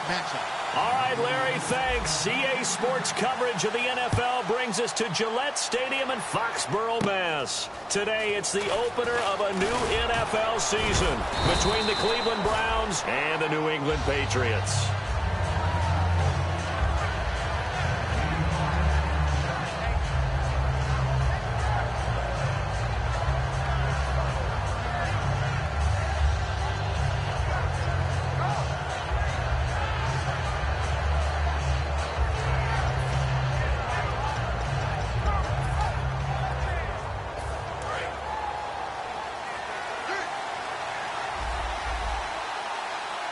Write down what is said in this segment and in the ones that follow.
matchup. All right, Larry, thanks. EA Sports coverage of the NFL brings us to Gillette Stadium in Foxborough, Mass. Today, it's the opener of a new NFL season between the Cleveland Browns and the New England Patriots.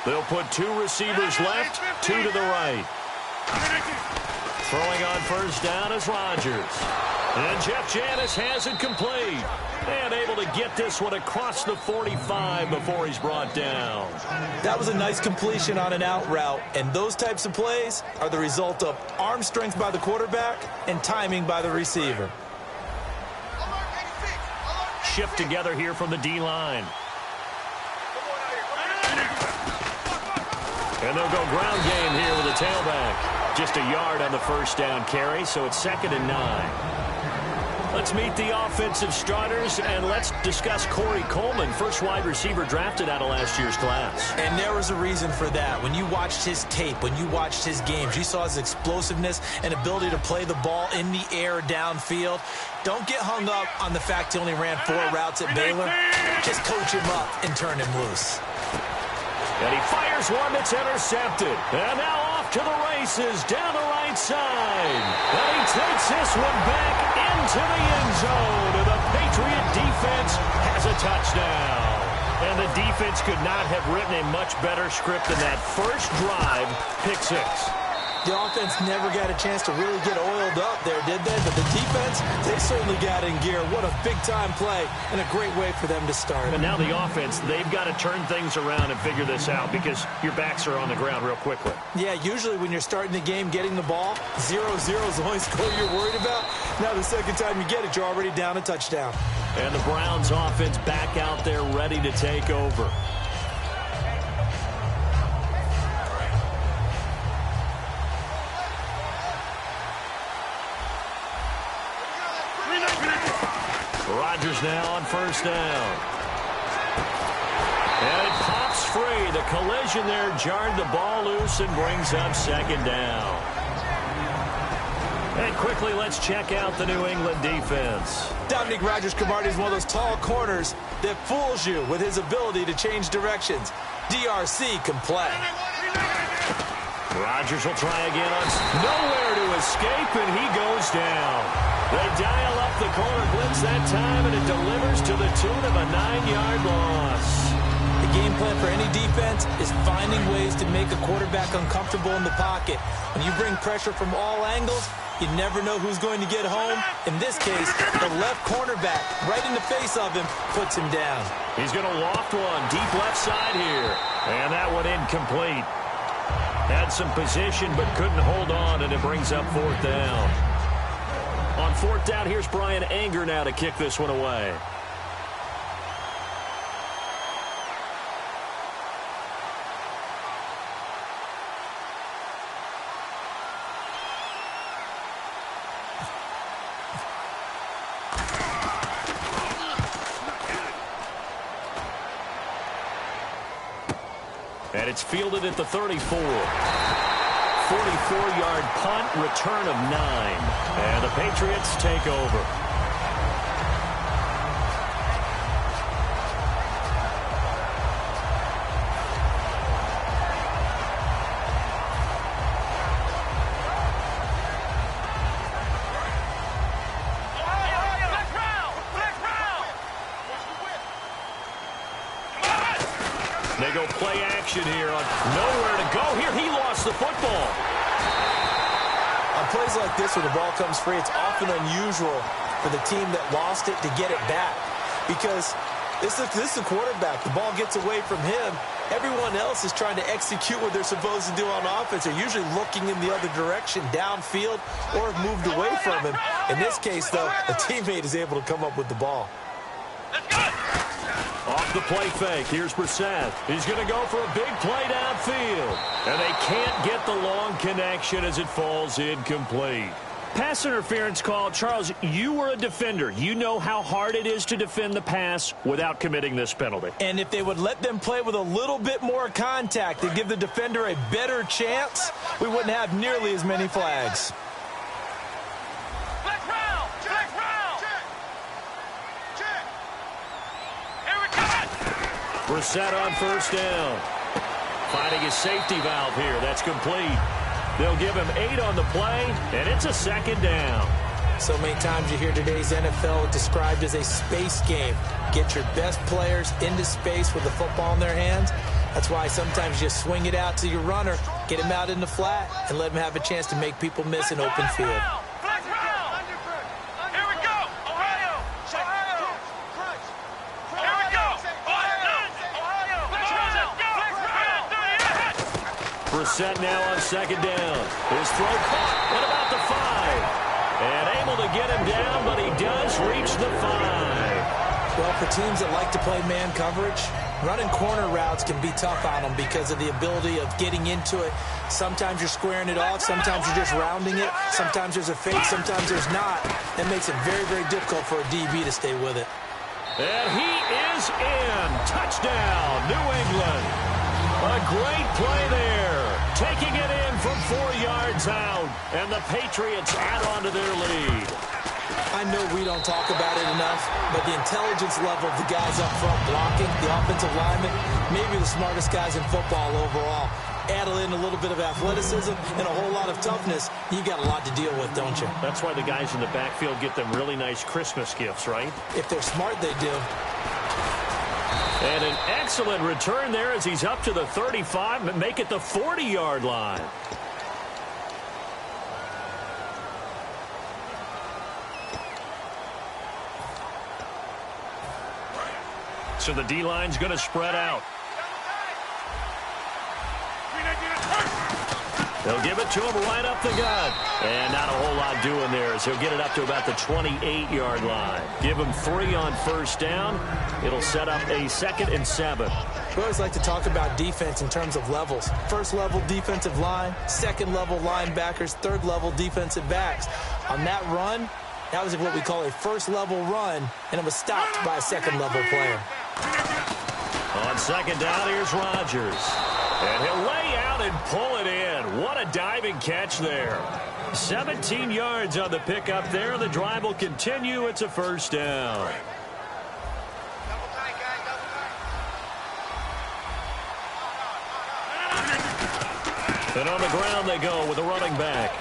They'll put two receivers left, two to the right. Throwing on first down is Rodgers. And Jeff Janis has it complete. And able to get this one across the 45 before he's brought down. That was a nice completion on an out route. And those types of plays are the result of arm strength by the quarterback and timing by the receiver. Shift together here from the D-line. And they'll go ground game here with a tailback. Just a yard on the first down carry, so it's 2nd and 9. Let's meet the offensive starters, and let's discuss Corey Coleman, first wide receiver drafted out of last year's class. And there was a reason for that. When you watched his tape, when you watched his games, you saw his explosiveness and ability to play the ball in the air downfield. Don't get hung up on the fact he only ran 4 routes at Baylor. Just coach him up and turn him loose. And he fires one that's intercepted. And now off to the races down the right side. And he takes this one back into the end zone. And the Patriot defense has a touchdown. And the defense could not have written a much better script than that first drive, pick 6. The offense never got a chance to really get oiled up there, did they? But the defense, they certainly got in gear. What a big-time play and a great way for them to start. And now the offense, they've got to turn things around and figure this out because your backs are on the ground real quickly. Yeah, usually when you're starting the game, getting the ball, 0-0 is the only score you're worried about. Now the second time you get it, you're already down a touchdown. And the Browns offense back out there ready to take over. Rodgers now on first down. And it pops free. The collision there jarred the ball loose and brings up 2nd down. And quickly, let's check out the New England defense. Dominique Rodgers-Cromartie is one of those tall corners that fools you with his ability to change directions. DRC can play. Rodgers will try again on nowhere to escape, and he goes down. They dial up the corner blitz that time, and it delivers to the tune of a 9-yard loss. The game plan for any defense is finding ways to make a quarterback uncomfortable in the pocket. When you bring pressure from all angles, you never know who's going to get home. In this case, the left cornerback, right in the face of him, puts him down. He's going to loft one deep left side here. And that one incomplete. Had some position but couldn't hold on, and it brings up 4th down. On 4th down, here's Brian Anger now to kick this one away. And it's fielded at the 34. 44-yard punt, return of 9. And the Patriots take over. They go play action here on nowhere to go. Here he lost the football. On plays like this where the ball comes free, it's often unusual for the team that lost it to get it back. Because this is the quarterback. The ball gets away from him. Everyone else is trying to execute what they're supposed to do on offense. They're usually looking in the other direction, downfield, or have moved away from him. In this case, though, a teammate is able to come up with the ball. Off the play fake. Here's Brissett. He's going to go for a big play downfield. And they can't get the long connection as it falls incomplete. Pass interference call. Charles, you were a defender. You know how hard it is to defend the pass without committing this penalty. And if they would let them play with a little bit more contact and give the defender a better chance, we wouldn't have nearly as many flags. Brissett on first down. Finding his safety valve here. That's complete. They'll give him 8 on the play, and it's a second down. So many times you hear today's NFL described as a space game. Get your best players into space with the football in their hands. That's why sometimes you just swing it out to your runner, get him out in the flat, and let him have a chance to make people miss an open field. Brissett now on second down. His throw caught at about the 5. And able to get him down, but he does reach the 5. Well, for teams that like to play man coverage, running corner routes can be tough on them because of the ability of getting into it. Sometimes you're squaring it off. Sometimes you're just rounding it. Sometimes there's a fake. Sometimes there's not. That makes it very, very difficult for a DB to stay with it. And he is in. Touchdown, New England. A great play there. Taking it in from 4 yards out. And the Patriots add on to their lead. I know we don't talk about it enough, but the intelligence level of the guys up front blocking, the offensive linemen, maybe the smartest guys in football overall. Add in a little bit of athleticism and a whole lot of toughness, you got a lot to deal with, don't you? That's why the guys in the backfield get them really nice Christmas gifts, right? If they're smart, they do. And an excellent return there as he's up to the 35 and make it the 40-yard line. So the D-line's going to spread out. They'll give it to him right up the gut. And not a whole lot doing there as he'll get it up to about the 28-yard line. Give him 3 on first down. It'll set up a 2nd and 7. We always like to talk about defense in terms of levels. First level defensive line, second level linebackers, third level defensive backs. On that run, that was what we call a first level run, and it was stopped by a second level player. On second down, here's Rodgers. And he'll lay out and pull it in. What a diving catch there. 17 yards on the pickup there. The drive will continue. It's a first down. And on the ground they go with a running back.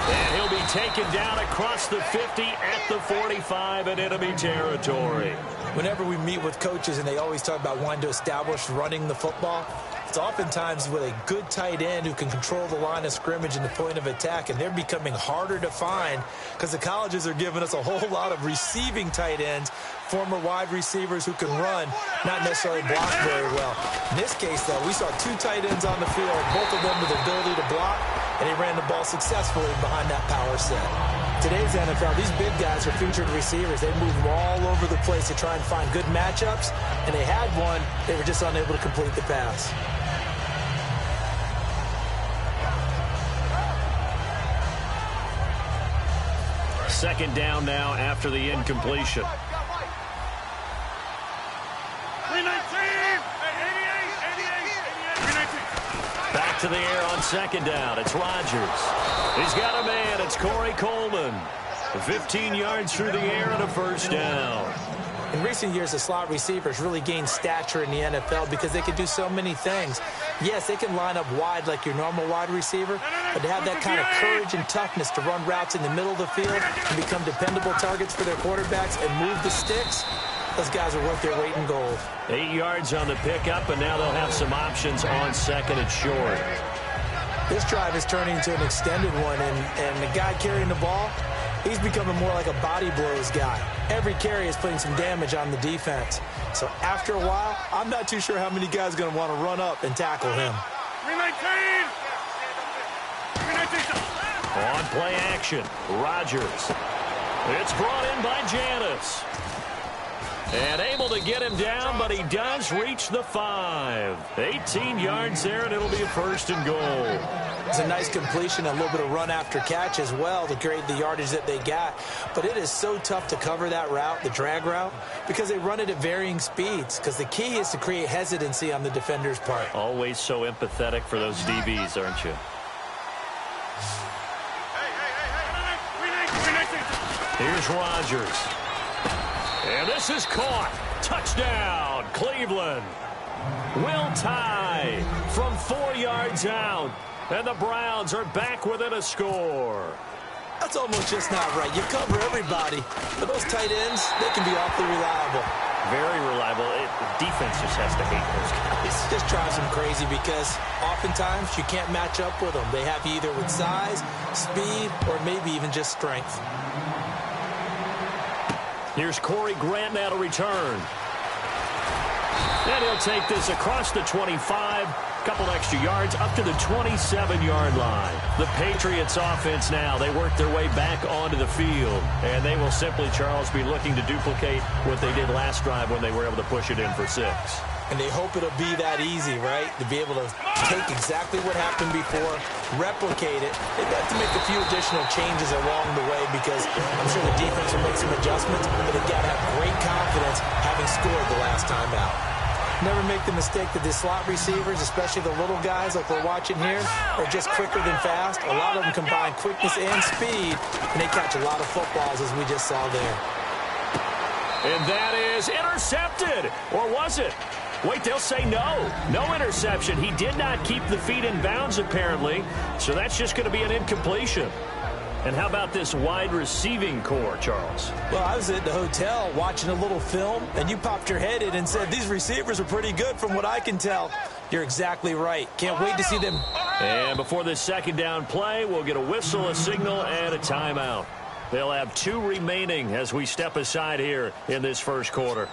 And he'll be taken down across the 50 at the 45 in enemy territory. Whenever we meet with coaches and they always talk about wanting to establish running the football, it's oftentimes with a good tight end who can control the line of scrimmage and the point of attack, and they're becoming harder to find because the colleges are giving us a whole lot of receiving tight ends, former wide receivers who can run, not necessarily block very well. In this case, though, we saw 2 tight ends on the field, both of them with the ability to block, and he ran the ball successfully behind that power set. Today's NFL, these big guys are featured receivers. They move all over the place to try and find good matchups, and they had one. They were just unable to complete the pass. Second down now after the incompletion. Back to the air on second down. It's Rodgers. He's got a man. It's Corey Coleman. 15 yards through the air and a first down. In recent years, the slot receivers really gained stature in the NFL because they can do so many things. Yes, they can line up wide like your normal wide receiver, but to have that kind of courage and toughness to run routes in the middle of the field and become dependable targets for their quarterbacks and move the sticks, those guys are worth their weight in gold. 8 yards on the pickup, and now they'll have some options on second and short. This drive is turning into an extended one, and the guy carrying the ball, he's becoming more like a body blows guy. Every carry is putting some damage on the defense. So after a while, I'm not too sure how many guys are going to want to run up and tackle him. On play action, Rodgers. It's brought in by Janis. And able to get him down, but he does reach the 5. 18 yards there, and it'll be a 1st and goal. It's a nice completion, a little bit of run after catch as well to create the yardage that they got. But it is so tough to cover that route, the drag route, because they run it at varying speeds. Because the key is to create hesitancy on the defender's part. Always so empathetic for those DBs, aren't you? Here's Rodgers. And this is caught. Touchdown, Cleveland. Will tie from 4 yards out. And the Browns are back within a score. That's almost just not right. You cover everybody. But those tight ends, they can be awfully reliable. Very reliable. The defense just has to hate those guys. It just drives them crazy because oftentimes you can't match up with them. They have you either with size, speed, or maybe even just strength. Here's Corey Grant now to return. And he'll take this across the 25, couple extra yards up to the 27-yard line. The Patriots offense now, they work their way back onto the field. And they will simply, Charles, be looking to duplicate what they did last drive when they were able to push it in for 6. And they hope it'll be that easy, right? To be able to take exactly what happened before, replicate it. They've got to make a few additional changes along the way because I'm sure the defense will make some adjustments, but they've got to have great confidence having scored the last time out. Never make the mistake that the slot receivers, especially the little guys like we're watching here, are just quicker than fast. A lot of them combine quickness and speed, and they catch a lot of footballs, as we just saw there. And that is intercepted. Or was it? Wait, they'll say no. No interception. He did not keep the feet in bounds, apparently. So that's just going to be an incompletion. And how about this wide receiving core, Charles? Well, I was at the hotel watching a little film, and you popped your head in and said, these receivers are pretty good from what I can tell. You're exactly right. Can't wait to see them. And before this second down play, we'll get a whistle, a signal, and a timeout. They'll have 2 remaining as we step aside here in this first quarter.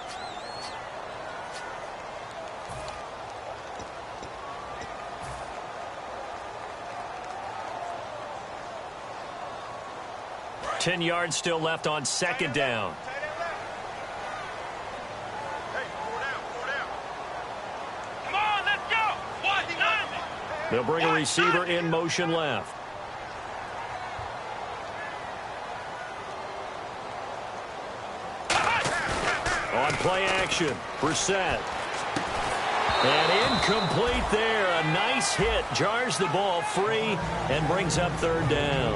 Ten yards still left on second down. Come on, let's go. They'll bring a receiver in motion left. On play action, Brissett. And incomplete there. A nice hit. Jars the ball free and brings up third down.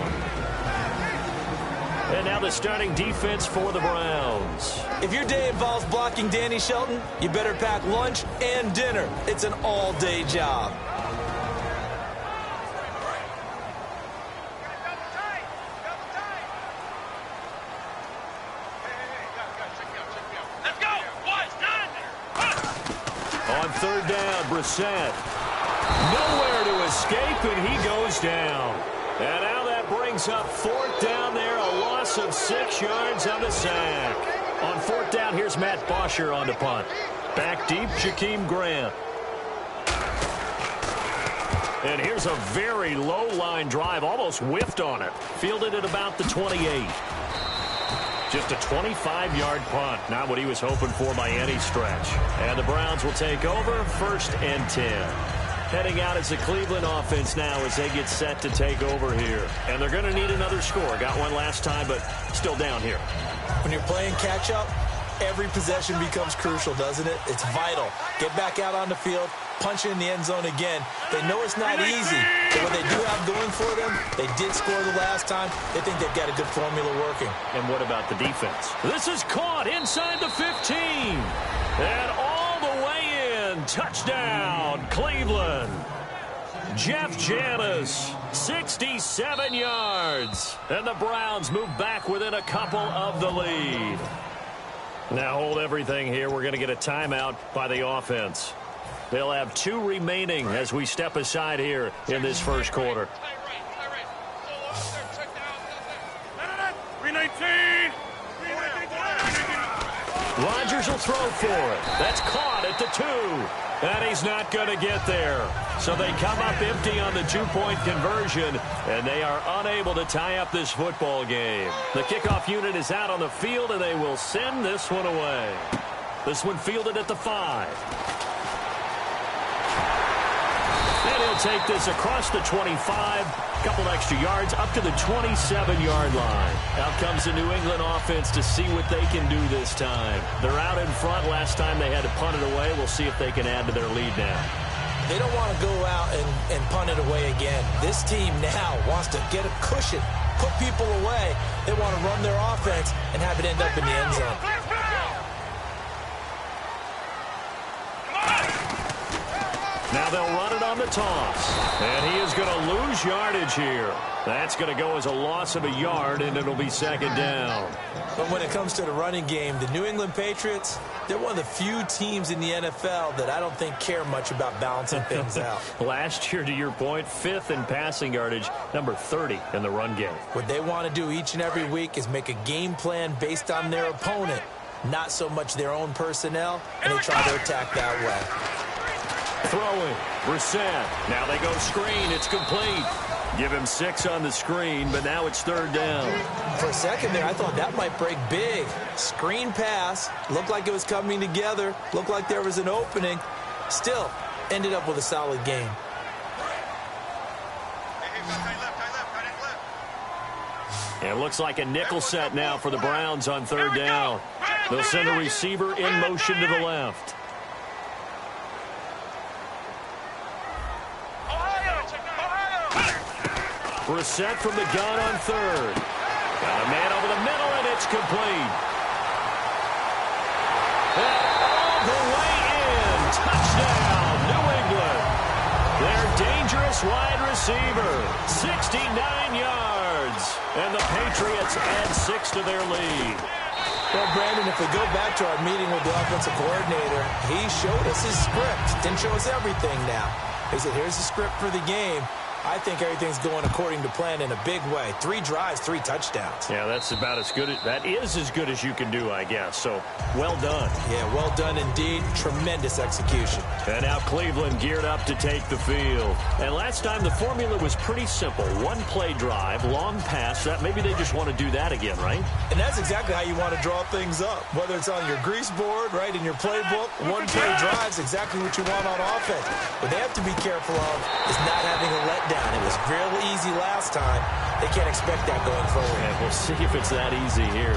And now the starting defense for the Browns. If your day involves blocking Danny Shelton, you better pack lunch and dinner. It's an all-day job. On third down, Brissett. Nowhere to escape, and he goes down. And now that brings up fourth down there, a loss of 6 yards on the sack. On fourth down, here's Matt Bosher on the punt. Back deep, Jakeem Grant. And here's a very low-line drive, almost whiffed on it. Fielded at about the 28. Just a 25-yard punt, not what he was hoping for by any stretch. And the Browns will take over, 1st and 10. Heading out as the Cleveland offense now as they get set to take over here. And they're going to need another score. Got one last time, but still down here. When you're playing catch-up, every possession becomes crucial, doesn't it? It's vital. Get back out on the field, punch it in the end zone again. They know it's not easy, but what they do have going for them, they did score the last time. They think they've got a good formula working. And what about the defense? This is caught inside the 15. And all the way in. Touchdown, Cleveland. Jeff Janis, 67 yards. And the Browns move back within a couple of the lead. Now hold everything here. We're going to get a timeout by the offense. They'll have 2 remaining as we step aside here in this first quarter. 319. Rodgers will throw for it. That's caught at the 2. And he's not going to get there. So they come up empty on the 2-point conversion, and they are unable to tie up this football game. The kickoff unit is out on the field, and they will send this one away. This one fielded at the 5. And he'll take this across the 25. A couple extra yards up to the 27-yard line. Out comes the New England offense to see what they can do this time. They're out in front. Last time they had to punt it away. We'll see if they can add to their lead now. They don't want to go out and punt it away again. This team now wants to get a cushion, put people away. They want to run their offense and have it end up in the end zone. Now they'll run it on the toss. And he is going to lose yardage here. That's going to go as a loss of a yard, and it'll be second down. But when it comes to the running game, the New England Patriots, they're one of the few teams in the NFL that I don't think care much about balancing things out. Last year, to your point, 5th in passing yardage, number 30 in the run game. What they want to do each and every week is make a game plan based on their opponent, not so much their own personnel, and they try to attack that way. Throwing, Brissett. Now they go screen. It's complete. Give him 6 on the screen, but now it's third down. For a second there, I thought that might break big. Screen pass. Looked like it was coming together. Looked like there was an opening. Still, ended up with a solid game. And it looks like a nickel set now for the Browns on third down. They'll send a receiver in motion to the left. Brissett from the gun on third. Got a man over the middle, and it's complete. And all the way in. Touchdown, New England. Their dangerous wide receiver, 69 yards. And the Patriots add 6 to their lead. Well, Brandon, if we go back to our meeting with the offensive coordinator, he showed us his script. Didn't show us everything now. He said, here's the script for the game. I think everything's going according to plan in a big way. 3 drives, 3 touchdowns. Yeah, that's about as good. That is as good as you can do, I guess. So, well done. Yeah, well done indeed. Tremendous execution. And now Cleveland geared up to take the field. And last time the formula was pretty simple. 1-play drive, long pass. Maybe they just want to do that again, right? And that's exactly how you want to draw things up. Whether it's on your grease board, right, in your playbook, 1-play drive's exactly what you want on offense. What they have to be careful of is not having a letdown. It was real easy last time. They can't expect that going forward. And we'll see if it's that easy here.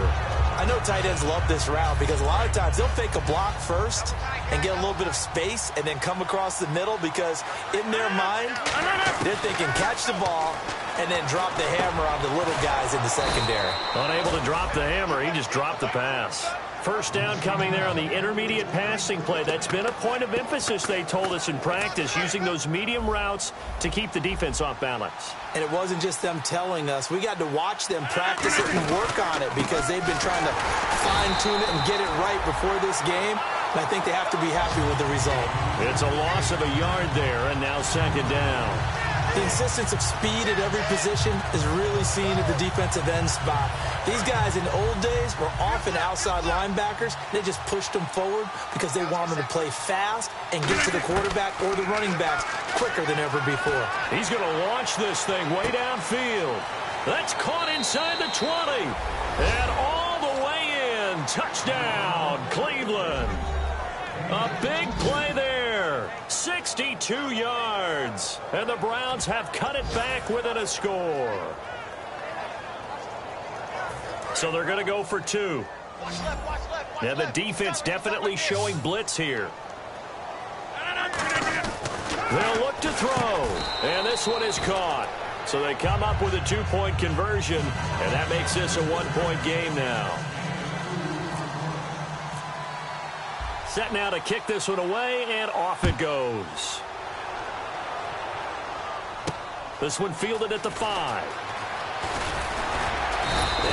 I know tight ends love this route because a lot of times they'll fake a block first and get a little bit of space and then come across the middle because in their mind, they're thinking catch the ball and then drop the hammer on the little guys in the secondary. Unable to drop the hammer, he just dropped the pass. First down coming there on the intermediate passing play. That's been a point of emphasis, they told us in practice, using those medium routes to keep the defense off balance. And it wasn't just them telling us. We got to watch them practice it and work on it because they've been trying to fine-tune it and get it right before this game. And I think they have to be happy with the result. It's a loss of a yard there, and now second down. The insistence of speed at every position is really seen at the defensive end spot. These guys in the old days were often outside linebackers. They just pushed them forward because they wanted to play fast and get to the quarterback or the running backs quicker than ever before. He's going to launch this thing way downfield. That's caught inside the 20. And all the way in. Touchdown, Cleveland. A big play there. 62 yards. And the Browns have cut it back within a score. So they're going to go for 2. Yeah, the defense definitely showing blitz here. They'll look to throw. And this one is caught. So they come up with a 2-point conversion. And that makes this a 1-point game now. Set now to kick this one away, and off it goes. This one fielded at the 5.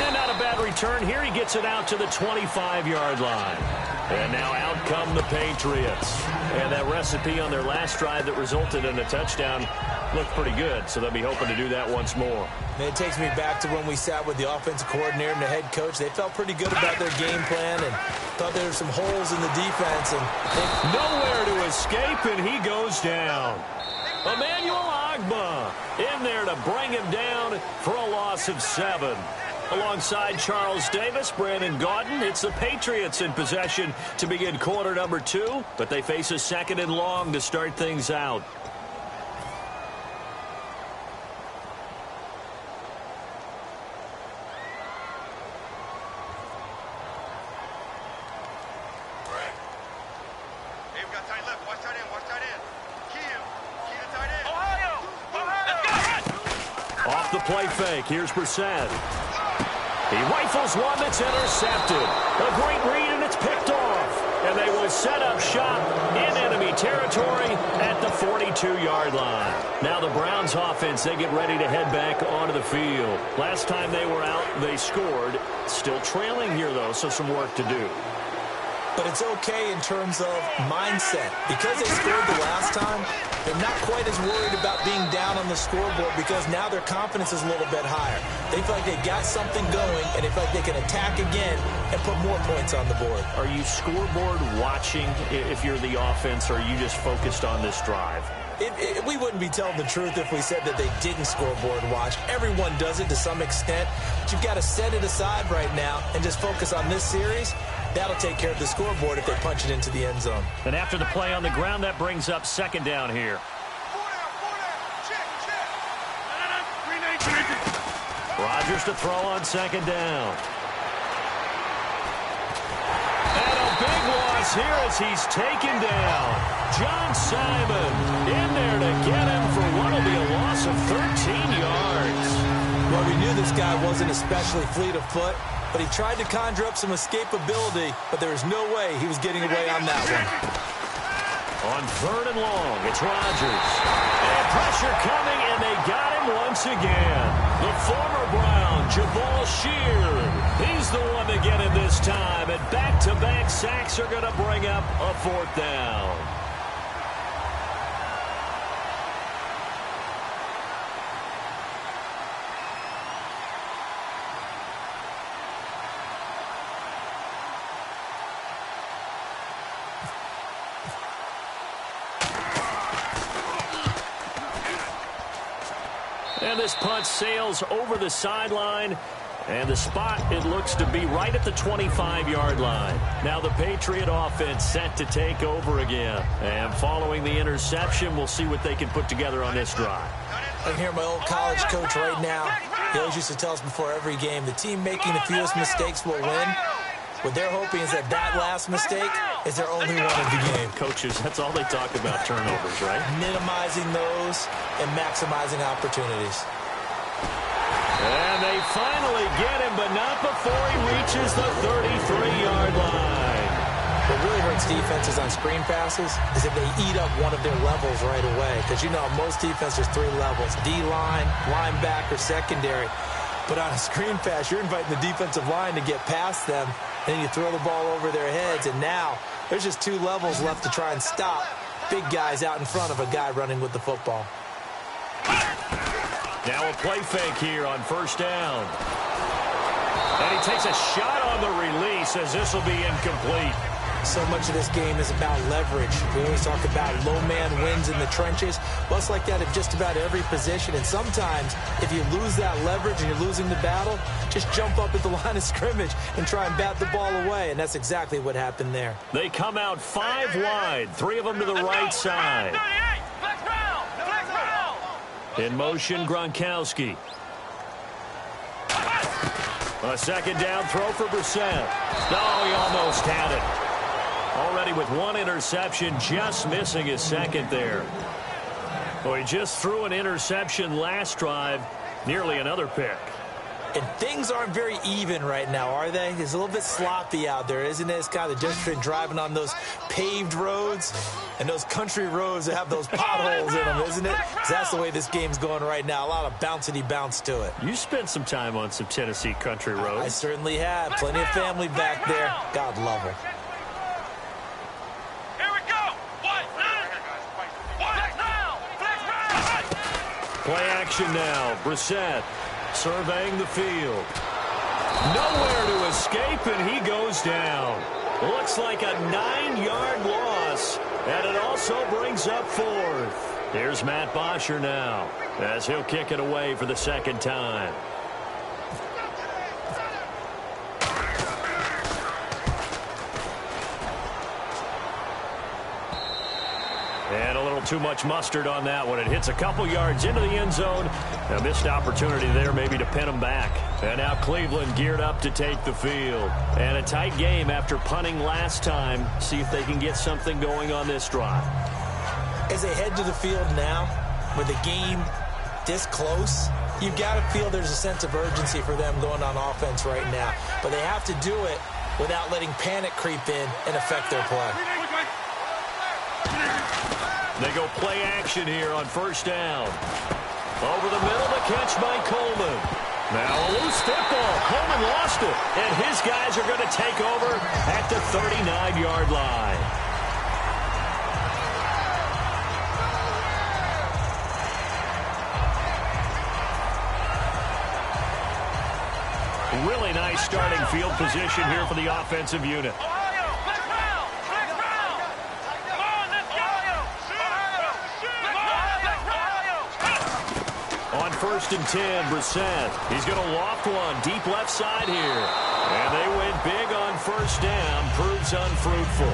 And not a bad return here. He gets it out to the 25-yard line. And now out come the Patriots. And that recipe on their last drive that resulted in a touchdown looked pretty good, so they'll be hoping to do that once more. And it takes me back to when we sat with the offensive coordinator and the head coach. They felt pretty good about their game plan and thought there were some holes in the defense. And nowhere to escape, and he goes down. Emmanuel Ogbah in there to bring him down for a loss of 7. Alongside Charles Davis, Brandon Gaudin, it's the Patriots in possession to begin quarter number 2, but they face a 2nd and long to start things out. Off the play fake, here's Brissett. He rifles one that's intercepted. A great read, and it's picked off. And they will set up shop in enemy territory at the 42-yard line. Now the Browns offense, they get ready to head back onto the field. Last time they were out, they scored. Still trailing here, though, so some work to do. But it's okay in terms of mindset. Because they scored the last time, they're not quite as worried about being down on the scoreboard because now their confidence is a little bit higher. They feel like they got something going, and they feel like they can attack again and put more points on the board. Are you scoreboard watching if you're the offense, or are you just focused on this drive? We wouldn't be telling the truth if we said that they didn't scoreboard watch. Everyone does it to some extent, but you've got to set it aside right now and just focus on this series. That'll take care of the scoreboard if they punch it into the end zone. And after the play on the ground, that brings up 2nd down here. Rodgers to throw on 2nd down. And a big loss here as he's taken down. John Simon in there to get him for what will be a loss of 13 yards. Well, we knew this guy wasn't especially fleet of foot, but he tried to conjure up some escapability, but there was no way he was getting away on that one. On 3rd and long, it's Rodgers. And pressure coming, and they got him once again. The former Brown, Jabal Sheard. He's the one to get him this time, and back-to-back sacks are going to bring up a 4th down. And this punt sails over the sideline. And the spot, it looks to be right at the 25-yard line. Now the Patriot offense set to take over again. And following the interception, we'll see what they can put together on this drive. I can hear my old college coach right now. He always used to tell us before every game, the team making the fewest mistakes will win. What they're hoping is that last mistake is their only one of the game. Coaches, that's all they talk about, turnovers, right? Minimizing those and maximizing opportunities. And they finally get him, but not before he reaches the 33-yard line. What really hurts defenses on screen passes is if they eat up one of their levels right away. Because, you know, most defenses, 3 levels. D-line, linebacker, secondary. But on a screen pass, you're inviting the defensive line to get past them, and then you throw the ball over their heads, and now there's just 2 levels left to try and stop big guys out in front of a guy running with the football. Now a play fake here on 1st down. And he takes a shot on the release as this will be incomplete. So much of this game is about leverage. We always talk about low man wins in the trenches. Well, it's like that at just about every position. And sometimes, if you lose that leverage and you're losing the battle, just jump up at the line of scrimmage and try and bat the ball away. And that's exactly what happened there. They come out 5 wide, 3 of them to the right side. In motion, Gronkowski. A 2nd down throw for Brissett. No, he almost had it. Already with 1 interception, just missing his 2nd there. Well, he just threw an interception last drive, nearly another pick. And things aren't very even right now, are they? It's a little bit sloppy out there, isn't it? It's kind of just been driving on those paved roads and those country roads that have those potholes in them, isn't it? 'Cause that's the way this game's going right now. A lot of bouncy bounce to it. You spent some time on some Tennessee country roads. I certainly have. Plenty of family back there. God love them. Play action now. Brissett surveying the field. Nowhere to escape, and he goes down. Looks like a 9-yard loss, and it also brings up 4th. Here's Matt Bosher now, as he'll kick it away for the 2nd time. And a little too much mustard on that one. It hits a couple yards into the end zone. A missed opportunity there maybe to pin them back. And now Cleveland geared up to take the field. And a tight game after punting last time. See if they can get something going on this drive. As they head to the field now, with the game this close, you've got to feel there's a sense of urgency for them going on offense right now. But they have to do it without letting panic creep in and affect their play. They go play action here on first down. Over the middle, the catch by Coleman. Now a loose football. Coleman lost it. And his guys are going to take over at the 39-yard line. Really nice starting field position here for the offensive unit. On first and 10, Brissett. He's going to loft one deep left side here. And they went big on first down. Proves unfruitful.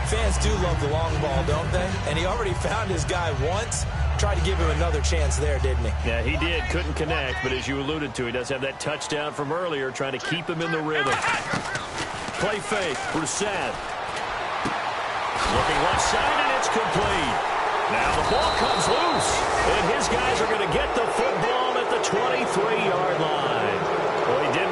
Fans do love the long ball, don't they? And he already found his guy once. Tried to give him another chance there, didn't he? Yeah, he did. Couldn't connect, but as you alluded to, he does have that touchdown from earlier, trying to keep him in the rhythm. Play fake, Brissett. Looking left side, and it's complete. Now the ball comes loose, and his guys are going to get the football at the 23-yard line. Well, he did.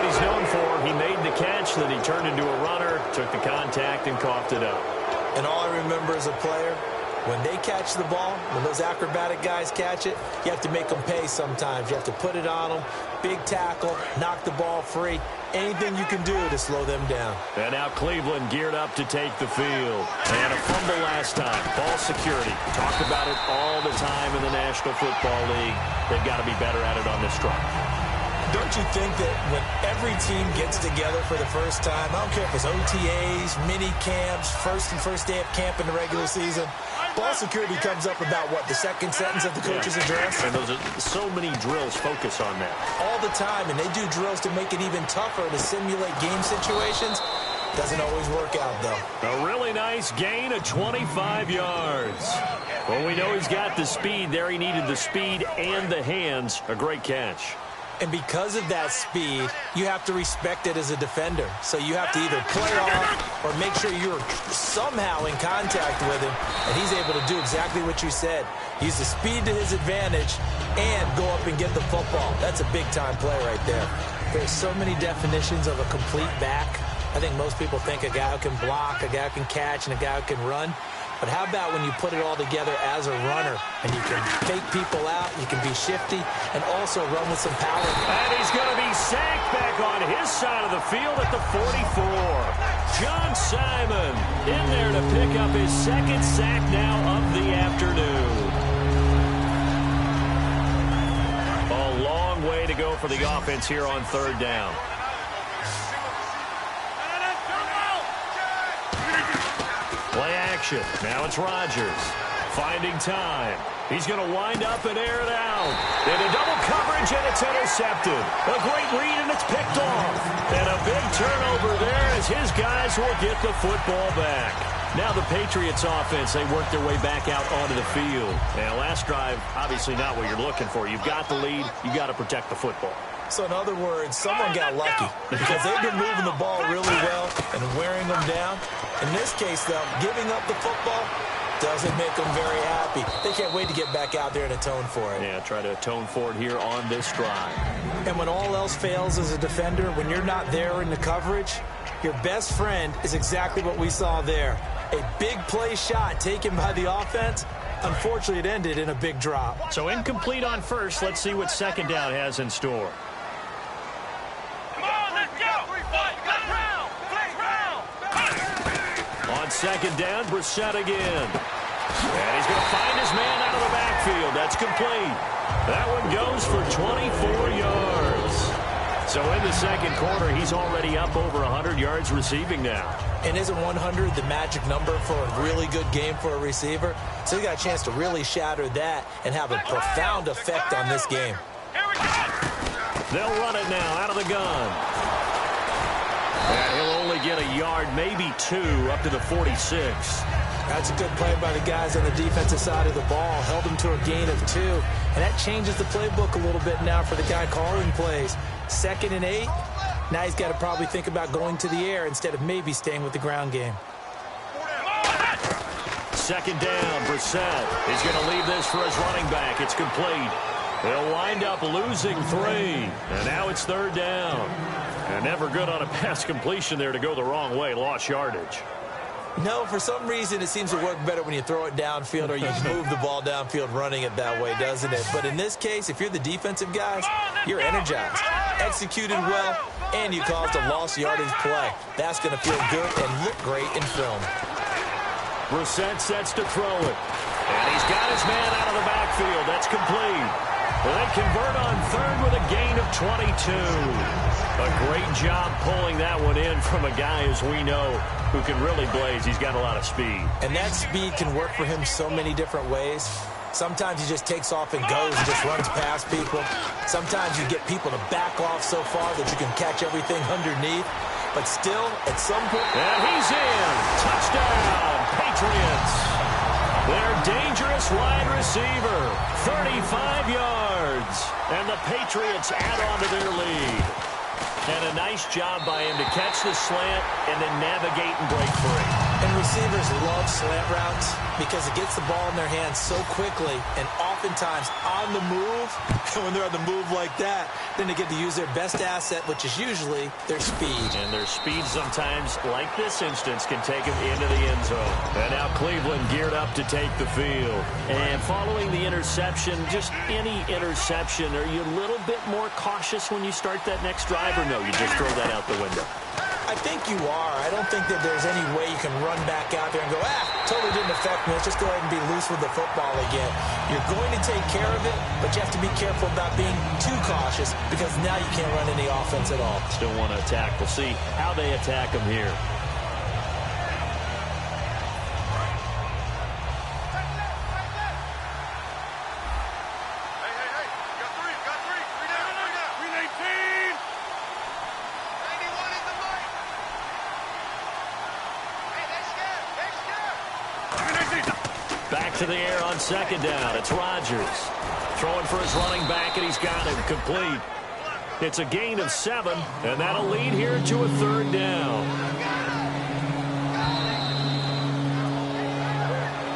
He's known for. He made the catch, then he turned into a runner, took the contact, and coughed it up. And all I remember as a player, when they catch the ball, when those acrobatic guys catch it, you have to make them pay sometimes. You have to put it on them, big tackle, knock the ball free. Anything you can do to slow them down. And now Cleveland geared up to take the field. And a fumble last time. Ball security. Talked about it all the time in the National Football League. They've got to be better at it on this drive. Don't you think that when every team gets together for the first time, I don't care if it's OTAs, mini camps, first day of camp in the regular season, ball security comes up about, what, the second sentence of the coach's address? And those are so many drills focus on that. All the time, and they do drills to make it even tougher to simulate game situations. Doesn't always work out, though. A really nice gain of 25 yards. Well, we know he's got the speed there. He needed the speed and the hands. A great catch. And because of that speed, you have to respect it as a defender. So you have to either play off or make sure you're somehow in contact with him. And he's able to do exactly what you said. Use the speed to his advantage and go up and get the football. That's a big-time play right there. There's so many definitions of a complete back. I think most people think a guy who can block, a guy who can catch, and a guy who can run. But how about when you put it all together as a runner and you can fake people out, you can be shifty, and also run with some power. And he's going to be sacked back on his side of the field at the 44. John Simon in there to pick up his second sack now of the afternoon. A long way to go for the offense here on third down. Play action. Now it's Rodgers. Finding time. He's going to wind up and air it out. Into double coverage, and it's intercepted. A great read, and it's picked off. And a big turnover there as his guys will get the football back. Now the Patriots offense, they work their way back out onto the field. And last drive, obviously not what you're looking for. You've got the lead. You've got to protect the football. So in other words, someone got lucky because they've been moving the ball really well and wearing them down. In this case, though, giving up the football doesn't make them very happy. They can't wait to get back out there and atone for it. Yeah, try to atone for it here on this drive. And when all else fails as a defender, when you're not there in the coverage, your best friend is exactly what we saw there. A big play shot taken by the offense. Unfortunately, it ended in a big drop. So incomplete on first. Let's see what second down has in store. On second down, Brissett again. And he's going to find his man out of the backfield. That's complete. That one goes for 24 yards. So in the second quarter, he's already up over 100 yards receiving now. And isn't 100 the magic number for a really good game for a receiver? So he got a chance to really shatter that and have a profound effect on this game. They'll run it now out of the gun. And he'll only get a yard, maybe 2, up to the 46. That's a good play by the guys on the defensive side of the ball. Held him to a gain of 2. And that changes the playbook a little bit now for the guy calling plays. 2nd and 8. Now he's got to probably think about going to the air instead of maybe staying with the ground game. 2nd down, Brissett. He's going to leave this for his running back. It's complete. They'll wind up losing 3. And now it's 3rd down. And never good on a pass completion there to go the wrong way. Lost yardage. No, for some reason it seems to work better when you throw it downfield or you move the ball downfield running it that way, doesn't it? But in this case, if you're the defensive guys, you're energized, executed well, and you caused a lost yardage play. That's going to feel good and look great in film. Brissett sets to throw it. And he's got his man out of the backfield. That's complete. Well, they convert on 3rd with a gain of 22. A great job pulling that one in from a guy, as we know, who can really blaze. He's got a lot of speed. And that speed can work for him so many different ways. Sometimes he just takes off and goes and just runs past people. Sometimes you get people to back off so far that you can catch everything underneath. But still, at some point... And he's in. Touchdown, Patriots. Their dangerous wide receiver, 35 yards. And the Patriots add on to their lead. And a nice job by him to catch the slant and then navigate and break free. And receivers love slant routes because it gets the ball in their hands so quickly and oftentimes on the move. And when they're on the move like that, then they get to use their best asset, which is usually their speed. And their speed sometimes, like this instance, can take them into the end zone. And now Cleveland geared up to take the field. And following the interception, just any interception, are you a little bit more cautious when you start that next drive, or no, you just throw that out the window? I think you are. I don't think that there's any way you can run back out there and go, totally didn't affect me. Let's just go ahead and be loose with the football again. You're going to take care of it, but you have to be careful about being too cautious because now you can't run any offense at all. Still want to attack. We'll see how they attack them here. Back to the air on 2nd down. It's Rodgers. Throwing for his running back, and he's got him complete. It's a gain of 7, and that'll lead here to a 3rd down.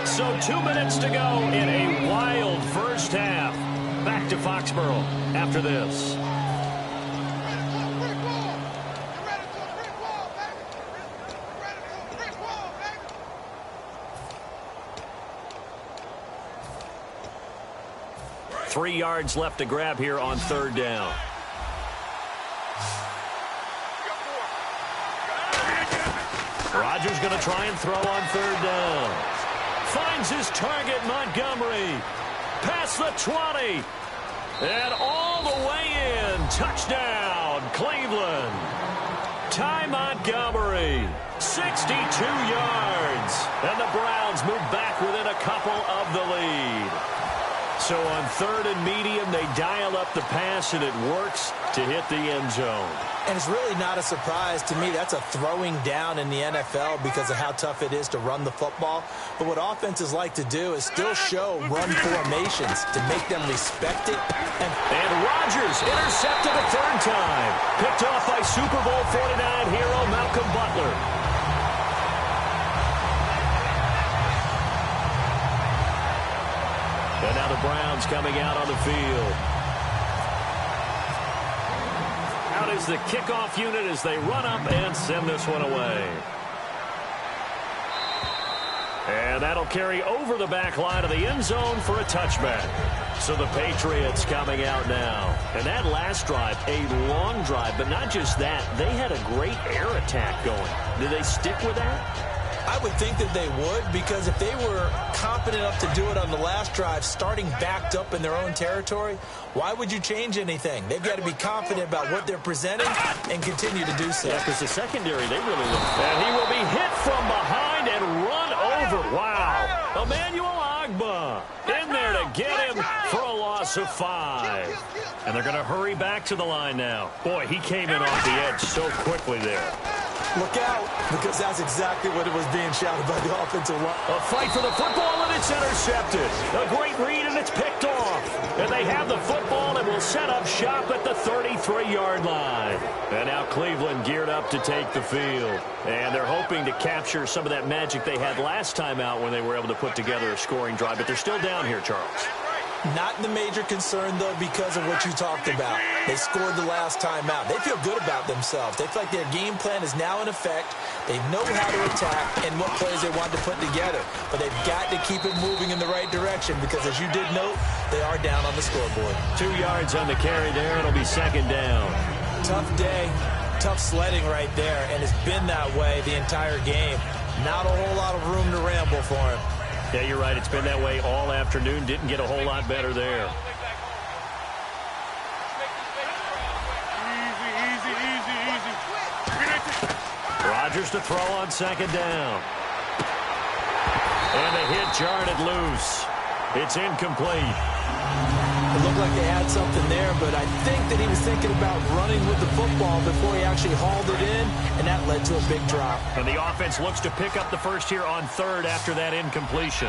So 2 minutes to go in a wild first half. Back to Foxborough after this. Three yards left to grab here on 3rd down. Rodgers going to try and throw on 3rd down. Finds his target, Montgomery. Past the 20. And all the way in. Touchdown, Cleveland. Ty Montgomery, 62 yards. And the Browns move back within a couple of the lead. So on 3rd and medium, they dial up the pass, and it works to hit the end zone. And it's really not a surprise to me. That's a throwing down in the NFL because of how tough it is to run the football. But what offenses like to do is still show run formations to make them respect it. And Rodgers intercepted a 3rd time. Picked off by Super Bowl 49 hero Malcolm Butler. And now the Browns coming out on the field. Out is the kickoff unit as they run up and send this one away. And that'll carry over the back line of the end zone for a touchback. So the Patriots coming out now. And that last drive, a long drive, but not just that. They had a great air attack going. Did they stick with that? I would think that they would, because if they were competent enough to do it on the last drive, starting backed up in their own territory, why would you change anything? They've got to be confident about what they're presenting and continue to do so. Yeah, because the secondary, they really look. And he will be hit from behind and run over. Wow. Emmanuel Agba in there to get him for a loss of 5. And they're going to hurry back to the line now. Boy, he came in off the edge so quickly there. Look out, because that's exactly what it was being shouted by the offensive line. A fight for the football, and it's intercepted. A great read, and it's picked off. And they have the football and will set up shop at the 33-yard line. And now Cleveland geared up to take the field. And they're hoping to capture some of that magic they had last time out when they were able to put together a scoring drive. But they're still down here, Charles. Not the major concern, though, because of what you talked about. They scored the last time out. They feel good about themselves. They feel like their game plan is now in effect. They know how to attack and what plays they want to put together. But they've got to keep it moving in the right direction because, as you did note, they are down on the scoreboard. 2 yards on the carry there. It'll be second down. Tough day, tough sledding right there, and it's been that way the entire game. Not a whole lot of room to ramble for him. Yeah, you're right. It's been that way all afternoon. Didn't get a whole lot better there. Rodgers to throw on second down. And the hit jarred it loose. It's incomplete. It looked like they had something there, but I think that he was thinking about running with the football before he actually hauled it in, and that led to a big drop. And the offense looks to pick up the first here on third after that incompletion.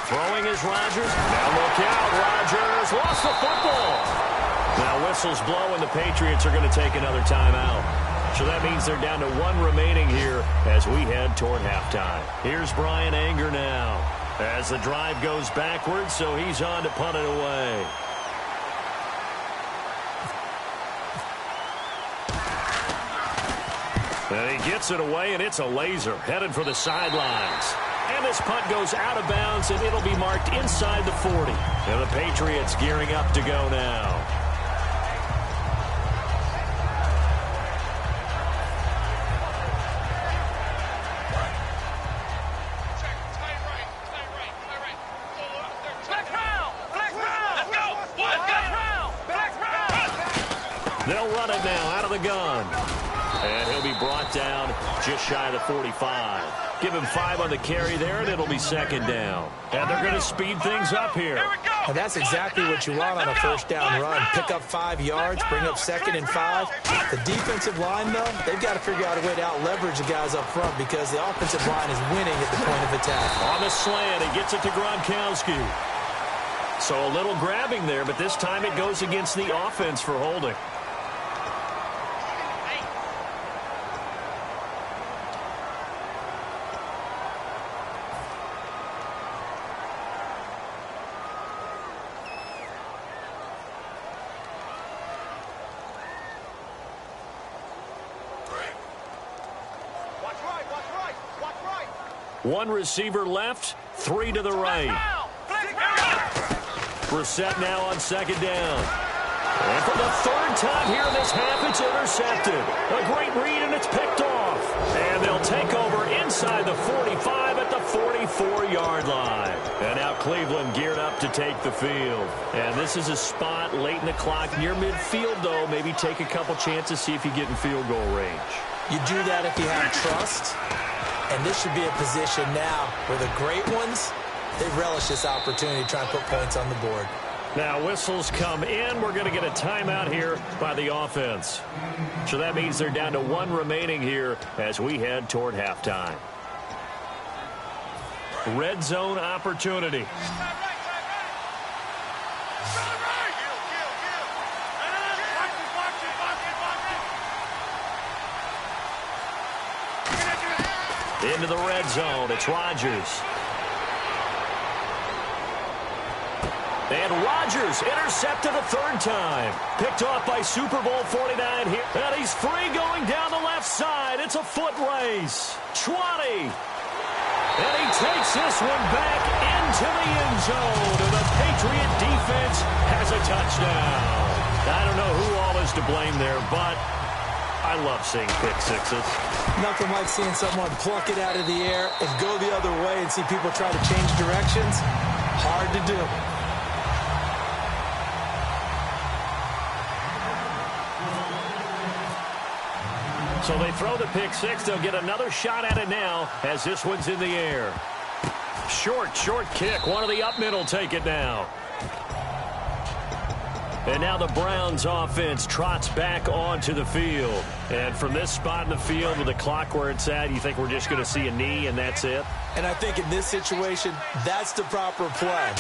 Throwing is Rodgers. Now look out, Rodgers lost the football. Now whistles blow, and the Patriots are going to take another timeout. So that means they're down to 1 remaining here as we head toward halftime. Here's Brian Anger now as the drive goes backwards, so he's on to punt it away. And he gets it away, and it's a laser headed for the sidelines. And this punt goes out of bounds, and it'll be marked inside the 40. And the Patriots gearing up to go now. They'll run it now out of the gun. And he'll be brought down just shy of the 45. Give him 5 on the carry there, and it'll be second down. And they're going to speed things up here. And that's exactly what you want on a first down run. Pick up 5 yards, bring up 2nd and 5. The defensive line, though, they've got to figure out a way to out-leverage the guys up front because the offensive line is winning at the point of attack. On the slant, he gets it to Gronkowski. So a little grabbing there, but this time it goes against the offense for holding. One receiver left, 3 to the right. Brissett now on second down. And for the 3rd time here in this half, it's intercepted. A great read, and it's picked off. And they'll take over inside the 45 at the 44-yard line. And now Cleveland geared up to take the field. And this is a spot late in the clock near midfield, though. Maybe take a couple chances, see if you get in field goal range. You do that if you have trust. And this should be a position now where the great ones, they relish this opportunity to try and put points on the board. Now whistles come in. We're going to get a timeout here by the offense. So that means they're down to 1 remaining here as we head toward halftime. Red zone opportunity. Into the red zone, it's Rodgers. And Rodgers intercepted a 3rd time. Picked off by Super Bowl 49 here. And he's free going down the left side. It's a foot race. 20. And he takes this one back into the end zone. And the Patriot defense has a touchdown. I don't know who all is to blame there, but I love seeing pick sixes. Nothing like seeing someone pluck it out of the air and go the other way and see people try to change directions. Hard to do. So they throw the pick six. They'll get another shot at it now as this one's in the air. Short kick. One of the up mid will take it now. And now the Browns offense trots back onto the field. And from this spot in the field with the clock where it's at, you think we're just going to see a knee and that's it? And I think in this situation, that's the proper play.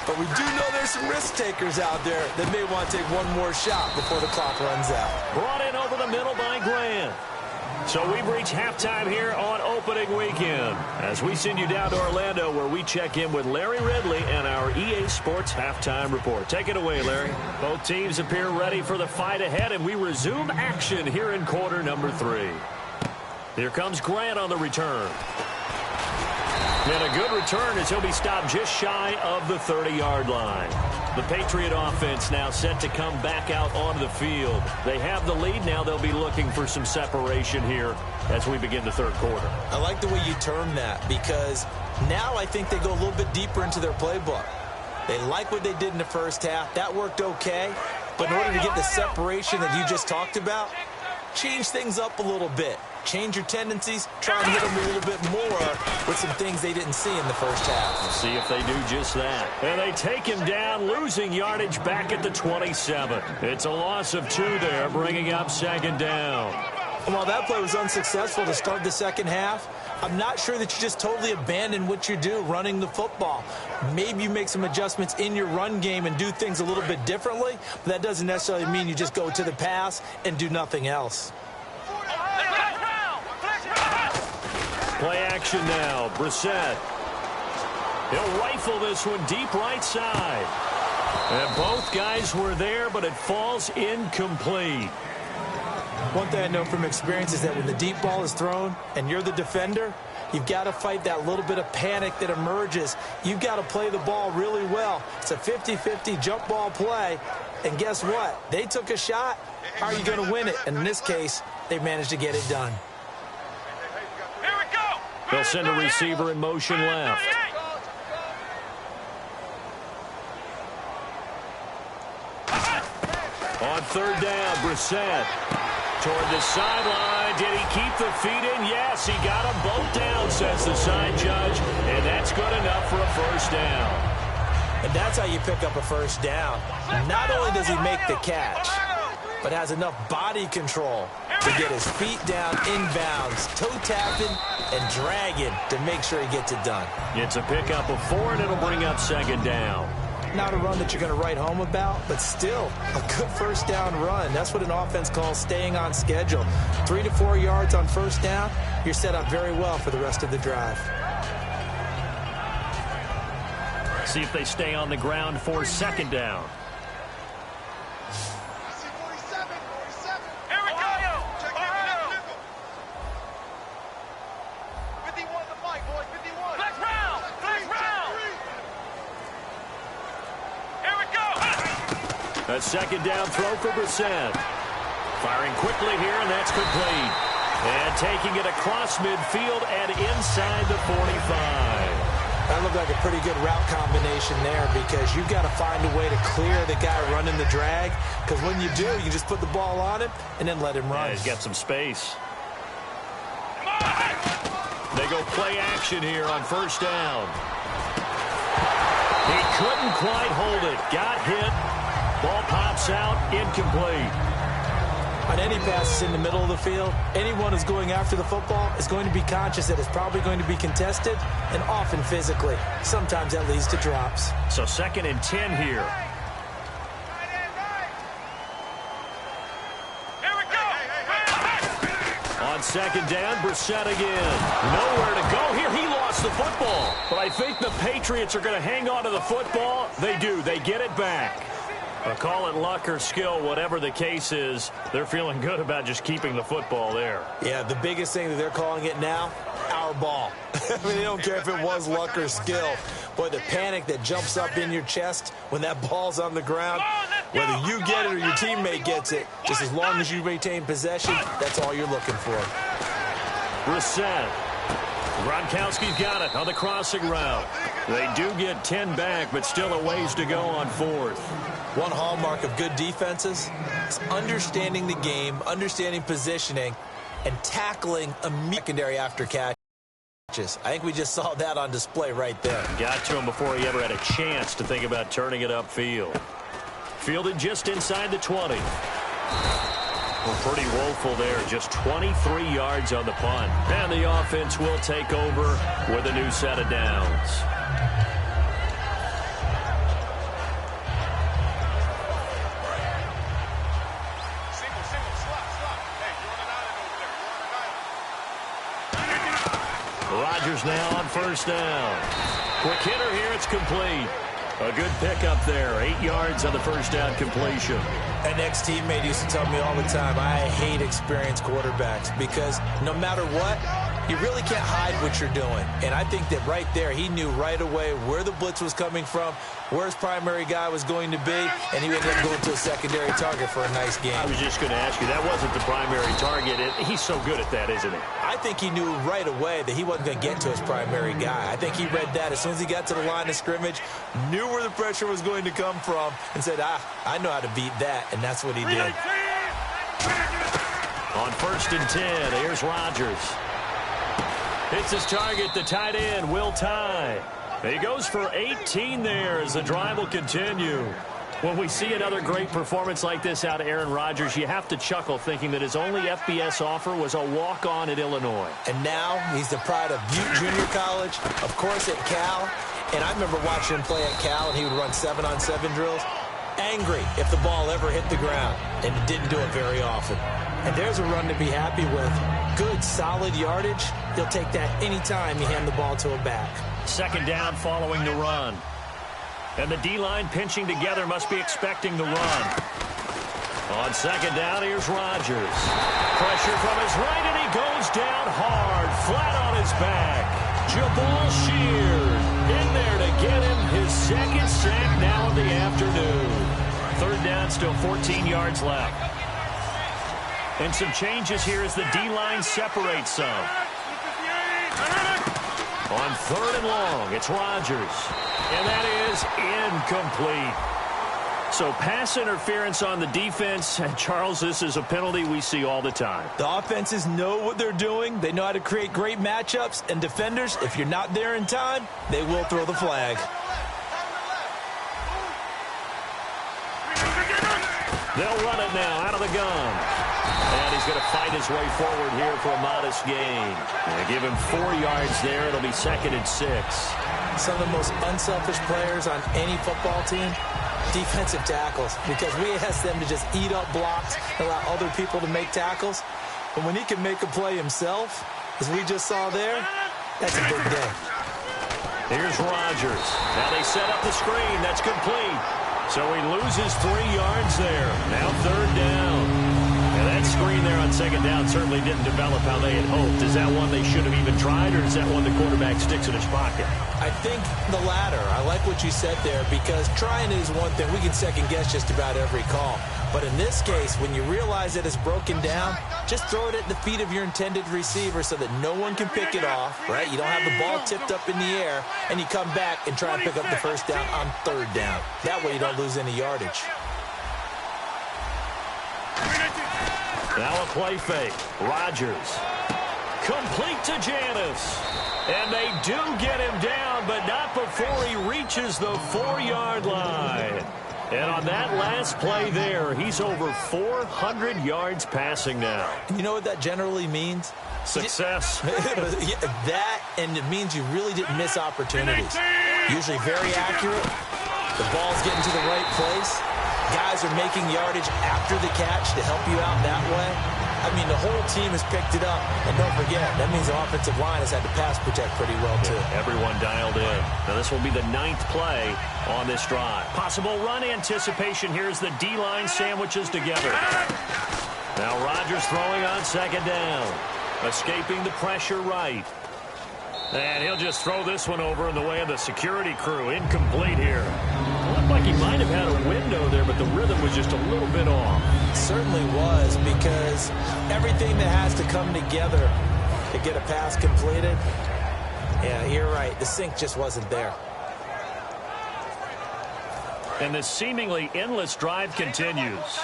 But we do know there's some risk takers out there that may want to take one more shot before the clock runs out. Brought in over the middle by Grant. So we've reached halftime here on opening weekend as we send you down to Orlando where we check in with Larry Ridley and our EA Sports halftime report. Take it away, Larry. Both teams appear ready for the fight ahead, and we resume action here in quarter number 3. Here comes Grant on the return. And a good return as he'll be stopped just shy of the 30-yard line. The Patriot offense now set to come back out onto the field. They have the lead. Now they'll be looking for some separation here as we begin the third quarter. I like the way you term that because now I think they go a little bit deeper into their playbook. They like what they did in the first half. That worked okay. But in order to get the separation that you just talked about, change things up a little bit. Change your tendencies, try and hit them a little bit more with some things they didn't see in the first half. We'll see if they do just that. And they take him down, losing yardage back at the 27. It's a loss of 2 there, bringing up second down. And while that play was unsuccessful to start the second half, I'm not sure that you just totally abandon what you do running the football. Maybe you make some adjustments in your run game and do things a little bit differently, but that doesn't necessarily mean you just go to the pass and do nothing else. Play action now. Brissett. He'll rifle this one deep right side. And both guys were there, but it falls incomplete. One thing I know from experience is that when the deep ball is thrown and you're the defender, you've got to fight that little bit of panic that emerges. You've got to play the ball really well. It's a 50-50 jump ball play. And guess what? They took a shot. How are you going to win it? And in this case, they managed to get it done. They'll send a receiver in motion left. On third down, Brissett toward the sideline. Did he keep the feet in? Yes, he got them both down, says the side judge. And that's good enough for a first down. And that's how you pick up a first down. Not only does he make the catch, but has enough body control to get his feet down inbounds, toe tapping and dragging to make sure he gets it done. It's a pickup of 4, and it'll bring up second down. Not a run that you're going to write home about, but still a good first down run. That's what an offense calls staying on schedule. 3 to 4 yards on first down, you're set up very well for the rest of the drive. See if they stay on the ground for second down. A second down throw for Brissett. Firing quickly here, and that's complete. And taking it across midfield and inside the 45. That looked like a pretty good route combination there because you've got to find a way to clear the guy running the drag. Because when you do, you just put the ball on him and then let him run. Yeah, he's got some space. They go play action here on first down. He couldn't quite hold it. Got hit. Ball pops out, incomplete. On any passes in the middle of the field, anyone who's going after the football is going to be conscious that it's probably going to be contested and often physically. Sometimes that leads to drops. So 2nd and 10 here. On second down, Brissett again. Nowhere to go here. He lost the football. But I think the Patriots are going to hang on to the football. They do. They get it back. Call it luck or skill, whatever the case is, they're feeling good about just keeping the football there. Yeah, the biggest thing that they're calling it now, our ball. I mean, they don't care if it was luck or skill. Boy, the panic that jumps up in your chest when that ball's on the ground, whether you get it or your teammate gets it, just as long as you retain possession, that's all you're looking for. Reset. Gronkowski's got it on the crossing route. They do get 10 back, but still a ways to go on fourth. One hallmark of good defenses is understanding the game, understanding positioning, and tackling a secondary after catches. I think we just saw that on display right there. Got to him before he ever had a chance to think about turning it upfield. Fielded just inside the 20. Well, pretty woeful there. Just 23 yards on the punt. And the offense will take over with a new set of downs. Rodgers now on first down. Quick hitter here, it's complete. A good pickup there. 8 yards on the first down completion. An ex-teammate used to tell me all the time, I hate experienced quarterbacks because no matter what, you really can't hide what you're doing. And I think that right there, he knew right away where the blitz was coming from, where his primary guy was going to be, and he ended up going to a secondary target for a nice game. I was just going to ask you, that wasn't the primary target. He's so good at that, isn't he? I think he knew right away that he wasn't going to get to his primary guy. I think he read that as soon as he got to the line of scrimmage, knew where the pressure was going to come from, and said, I know how to beat that, and that's what he did. On first and 10, here's Rodgers. Hits his target, the tight end, Will Tye. He goes for 18 there as the drive will continue. When we see another great performance like this out of Aaron Rodgers, you have to chuckle thinking that his only FBS offer was a walk-on at Illinois. And now he's the pride of Butte Junior College, of course at Cal. And I remember watching him play at Cal, and he would run 7-on-7 drills. Angry if the ball ever hit the ground, and it didn't do it very often. And there's a run to be happy with. Good, solid yardage. He'll take that anytime you hand the ball to a back. Second down following the run. And the D-line pinching together must be expecting the run. On second down, here's Rodgers. Pressure from his right, and he goes down hard, flat on his back. Jabal Sheard in there to get him his second sack now of the afternoon. Third down, still 14 yards left. And some changes here as the D-line separates some. On third and long, it's Rodgers. And that is incomplete. So pass interference on the defense. And Charles, this is a penalty we see all the time. The offenses know what they're doing. They know how to create great matchups. And defenders, if you're not there in time, they will throw the flag. They'll run it now out of the gun. And he's going to fight his way forward here for a modest gain. They give him 4 yards there. It'll be second and 6. Some of the most unselfish players on any football team, defensive tackles, because we ask them to just eat up blocks and allow other people to make tackles. But when he can make a play himself, as we just saw there, that's a big day. Here's Rodgers. Now they set up the screen. That's complete. So he loses 3 yards there. Now third down. And that screen there on second down certainly didn't develop how they had hoped. Is that one they should have even tried, or is that one the quarterback sticks in his pocket? I think the latter. I like what you said there, because trying is one thing. We can second-guess just about every call. But in this case, when you realize that it's broken down, just throw it at the feet of your intended receiver so that no one can pick it off, right? You don't have the ball tipped up in the air, and you come back and try and pick up the first down on third down. That way you don't lose any yardage. Now a play fake. Rodgers. Complete to Janis. And they do get him down, but not before he reaches the 4-yard line. And on that last play there, he's over 400 yards passing now. You know what that generally means? Success. That, and it means you really didn't miss opportunities. Usually very accurate. The ball's getting to the right place. Guys are making yardage after the catch to help you out that way. I mean, the whole team has picked it up. And don't forget, that means the offensive line has had to pass protect pretty well, too. Everyone dialed in. Now, this will be the 9th play on this drive. Possible run anticipation here as the D-line sandwiches together. Now, Rodgers throwing on second down. Escaping the pressure right. And he'll just throw this one over in the way of the security crew. Incomplete here. It looked like he might have had a window there, but the rhythm was just a little bit off. It certainly was, because everything that has to come together to get a pass completed, yeah, you're right. The sync just wasn't there. And this seemingly endless drive continues.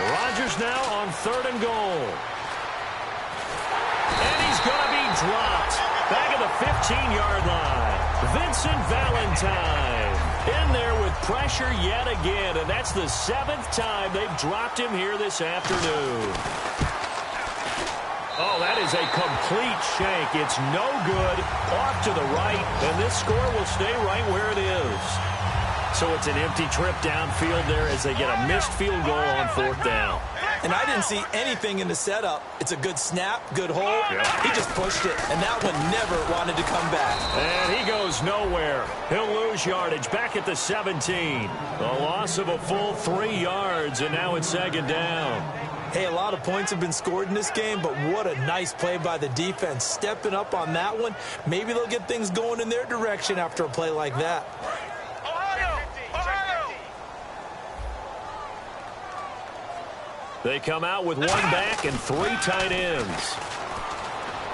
Rodgers now on 3rd and goal. And he's going to be dropped. Back at the 15-yard line. Vincent Valentine in there with pressure yet again. And that's the 7th time they've dropped him here this afternoon. Oh, that is a complete shank. It's no good. Off to the right. And this score will stay right where it is. So it's an empty trip downfield there as they get a missed field goal on 4th down. And I didn't see anything in the setup. It's a good snap, good hold. Yep. He just pushed it, and that one never wanted to come back. And he goes nowhere. He'll lose yardage back at the 17. A loss of a full 3 yards, and now it's 2nd down. Hey, a lot of points have been scored in this game, but what a nice play by the defense. Stepping up on that one. Maybe they'll get things going in their direction after a play like that. They come out with 1 back and 3 tight ends.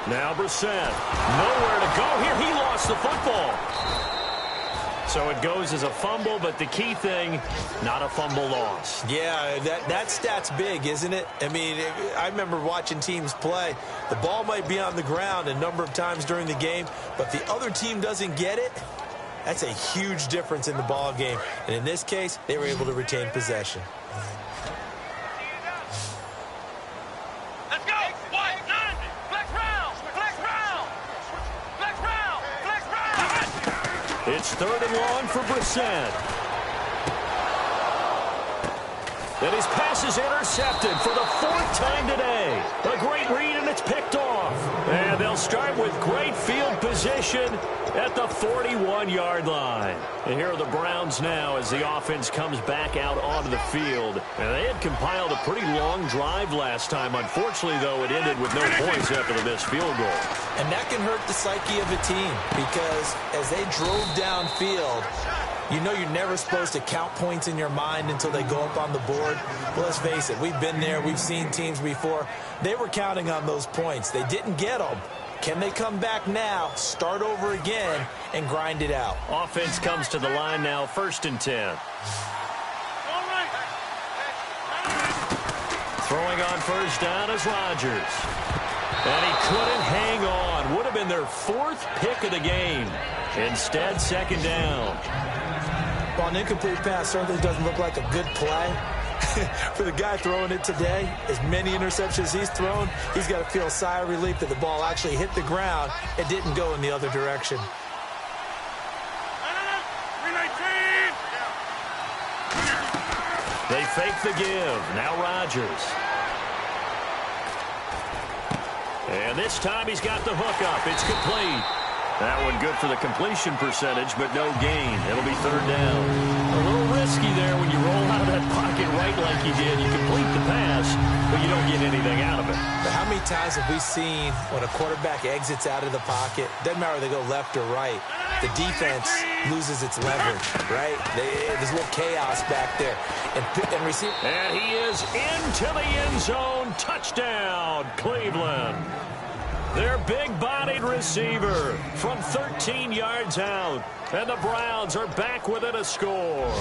Now Brissett. Nowhere to go here. He lost the football. So it goes as a fumble, but the key thing, not a fumble loss. Yeah, that stat's big, isn't it? I mean, I remember watching teams play. The ball might be on the ground a number of times during the game, but the other team doesn't get it. That's a huge difference in the ball game. And in this case, they were able to retain possession. It's 3rd and long for Brissett. And his pass is intercepted for the 4th time today. A great read, and it's picked off. And they'll start with great field position at the 41-yard line. And here are the Browns now as the offense comes back out onto the field. And they had compiled a pretty long drive last time. Unfortunately, though, it ended with no points after the missed field goal. And that can hurt the psyche of a team, because as they drove downfield, you know you're never supposed to count points in your mind until they go up on the board. Well, let's face it, we've been there. We've seen teams before. They were counting on those points. They didn't get them. Can they come back now, start over again, and grind it out? Offense comes to the line now, 1st and 10. Throwing on 1st down is Rodgers. And he couldn't hang on. Would have been their 4th pick of the game. Instead, 2nd down. Well, an incomplete pass certainly doesn't look like a good play. For the guy throwing it today, as many interceptions he's thrown, he's got to feel a sigh of relief that the ball actually hit the ground and didn't go in the other direction. They fake the give. Now Rodgers. And this time he's got the hook up. It's complete. That one good for the completion percentage, but no gain. It'll be 3rd down. A little risky there when you roll out of that pocket right like you did. You complete the pass, but you don't get anything out of it. But how many times have we seen when a quarterback exits out of the pocket, doesn't matter if they go left or right, the defense loses its leverage, right? There's a little chaos back there. And receive. And he is into the end zone. Touchdown, Cleveland. Their big-bodied receiver from 13 yards out. And the Browns are back within a score.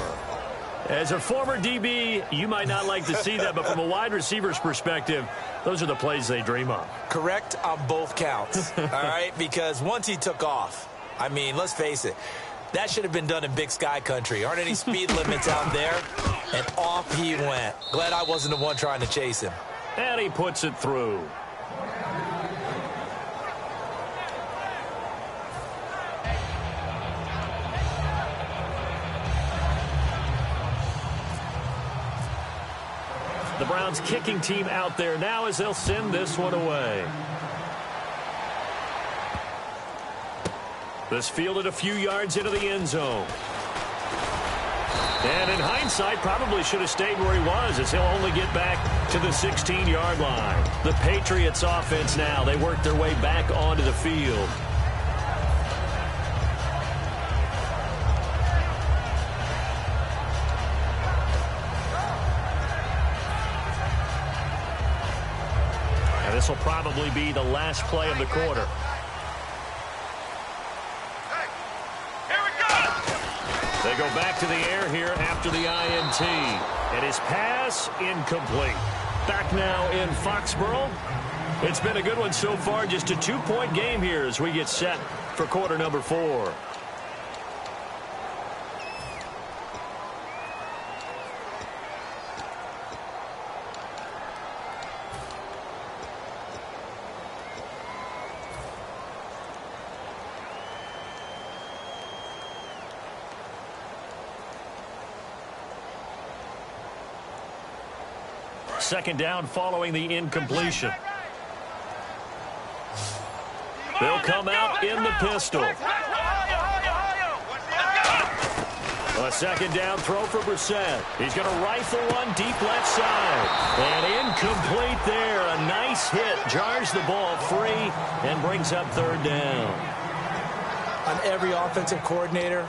As a former DB, you might not like to see that, but from a wide receiver's perspective, those are the plays they dream of. Correct on both counts, all right? Because once he took off, I mean, let's face it, that should have been done in Big Sky Country. Aren't any speed limits out there? And off he went. Glad I wasn't the one trying to chase him. And he puts it through. The Browns kicking team out there now as they'll send this one away. This fielded a few yards into the end zone. And in hindsight, probably should have stayed where he was, as he'll only get back to the 16-yard line. The Patriots offense now, they work their way back onto the field. And this will probably be the last play of the quarter. They go back to the air here after the INT. And his pass incomplete. Back now in Foxborough. It's been a good one so far. Just a 2-point game here as we get set for quarter number 4. Second down following the incompletion. They'll come out in the pistol. A second down throw for Brissett. He's going to rifle one deep left side. And incomplete there. A nice hit. Jars the ball free and brings up third down. On every offensive coordinator,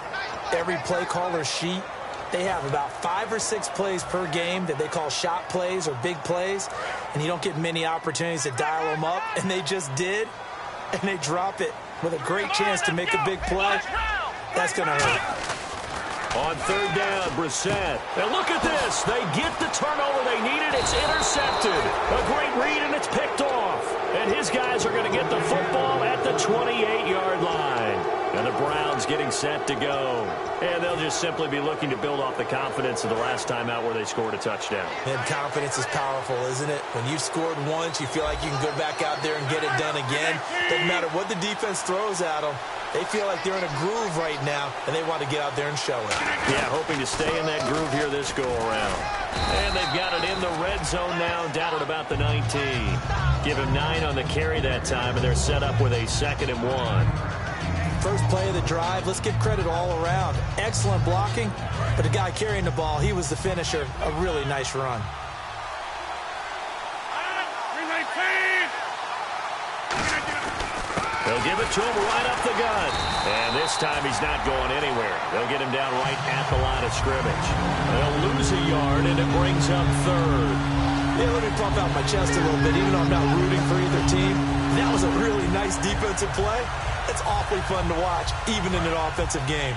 every play caller sheet, they have about 5 or 6 plays per game that they call shot plays or big plays, and you don't get many opportunities to dial them up, and they just did, and they drop it with a great chance to make a big play. That's going to hurt. On third down, Brissett. And look at this. They get the turnover they needed. It's intercepted. A great read, and it's picked off. And his guys are going to get the football at the 28-yard line. And the Browns getting set to go. And they'll just simply be looking to build off the confidence of the last time out where they scored a touchdown. And confidence is powerful, isn't it? When you've scored once, you feel like you can go back out there and get it done again. Doesn't matter what the defense throws at them. They feel like they're in a groove right now, and they want to get out there and show it. Yeah, hoping to stay in that groove here this go-around. And they've got it in the red zone now, down at about the 19. Give him 9 on the carry that time, and they're set up with a 2nd and 1. First play of the drive, let's give credit all around. Excellent blocking, but the guy carrying the ball, he was the finisher. A really nice run. They'll give it to him right up the gut. And this time he's not going anywhere. They'll get him down right at the line of scrimmage. They'll lose a yard, and it brings up third. Yeah, let me pump out my chest a little bit, even though I'm not rooting for either team. That was a really nice defensive play. It's awfully fun to watch, even in an offensive game.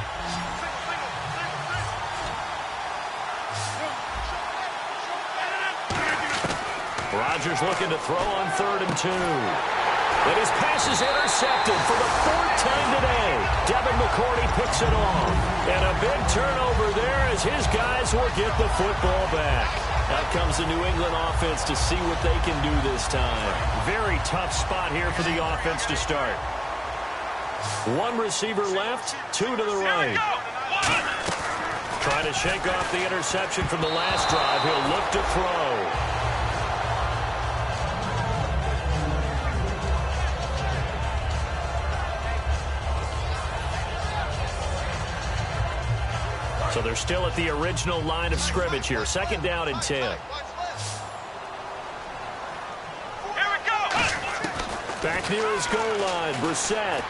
Rodgers looking to throw on 3rd and 2. And his pass is intercepted for the 4th time today. Devin McCourty picks it off. And a big turnover there as his guys will get the football back. Out comes the New England offense to see what they can do this time. Very tough spot here for the offense to start. 1 receiver left, 2 to the right. Trying to shake off the interception from the last drive. He'll look to throw. So they're still at the original line of scrimmage here. 2nd down and 10. Back near his goal line, Brissett.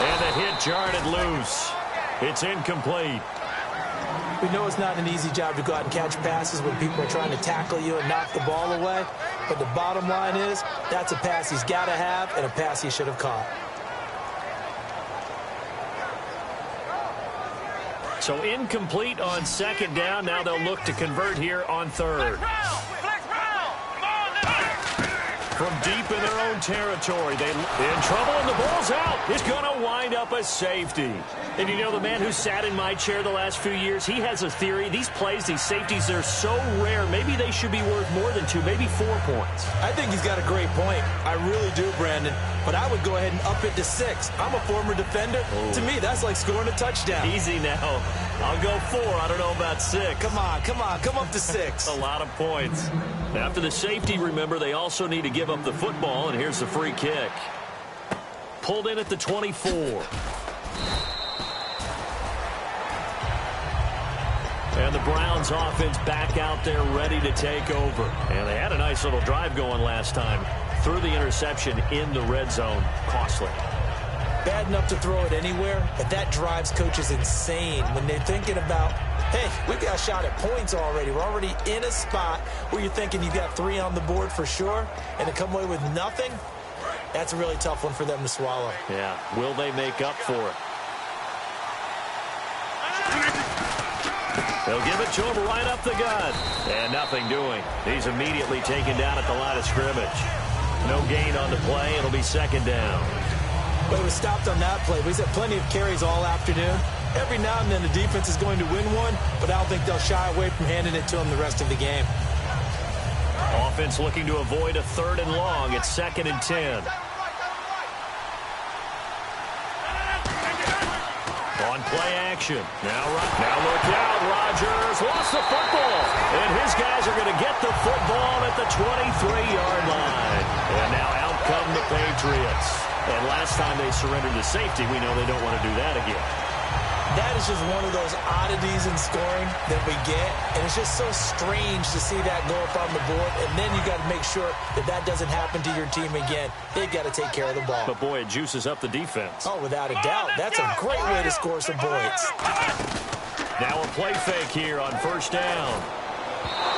And the hit jarred it loose. It's incomplete. We know it's not an easy job to go out and catch passes when people are trying to tackle you and knock the ball away. But the bottom line is, that's a pass he's got to have and a pass he should have caught. So incomplete on 2nd down. Now they'll look to convert here on 3rd. From deep in their own territory, they're in trouble, and the ball's out. It's going to wind up a safety. And you know, the man who sat in my chair the last few years, he has a theory. These plays, these safeties, they're so rare. Maybe they should be worth more than 2, maybe 4 points. I think he's got a great point. I really do, Brandon. But I would go ahead and up it to 6. I'm a former defender. Ooh. To me, that's like scoring a touchdown. Easy now. I'll go 4. I don't know about 6. Come on. Come up to 6. A lot of points. After the safety, remember, they also need to give up the football, and here's the free kick. pulled in at the 24. And the Browns offense back out there ready to take over. And they had a nice little drive going last time. Threw the interception in the red zone. Costly. Bad enough to throw it anywhere, but that drives coaches insane when they're thinking about, hey, we've got a shot at points already. We're already in a spot where you're thinking you've got 3 on the board for sure, and to come away with nothing, that's a really tough one for them to swallow. Yeah, will they make up for it? They'll give it to him right up the gut. And nothing doing. He's immediately taken down at the line of scrimmage. No gain on the play. It'll be second down. But he was stopped on that play. He's had plenty of carries all afternoon. Every now and then the defense is going to win one, but I don't think they'll shy away from handing it to him the rest of the game. Offense looking to avoid a 3rd and long. It's 2nd and 10. On play action. Now look out. Rodgers lost the football. And his guys are going to get the football at the 23-yard line. And now out come the Patriots. And last time they surrendered to safety, we know they don't want to do that again. That is just one of those oddities in scoring that we get. And it's just so strange to see that go up on the board. And then you got to make sure that that doesn't happen to your team again. They've got to take care of the ball. But, boy, it juices up the defense. Oh, without a doubt. That's a great way to score some points. Now a play fake here on 1st down.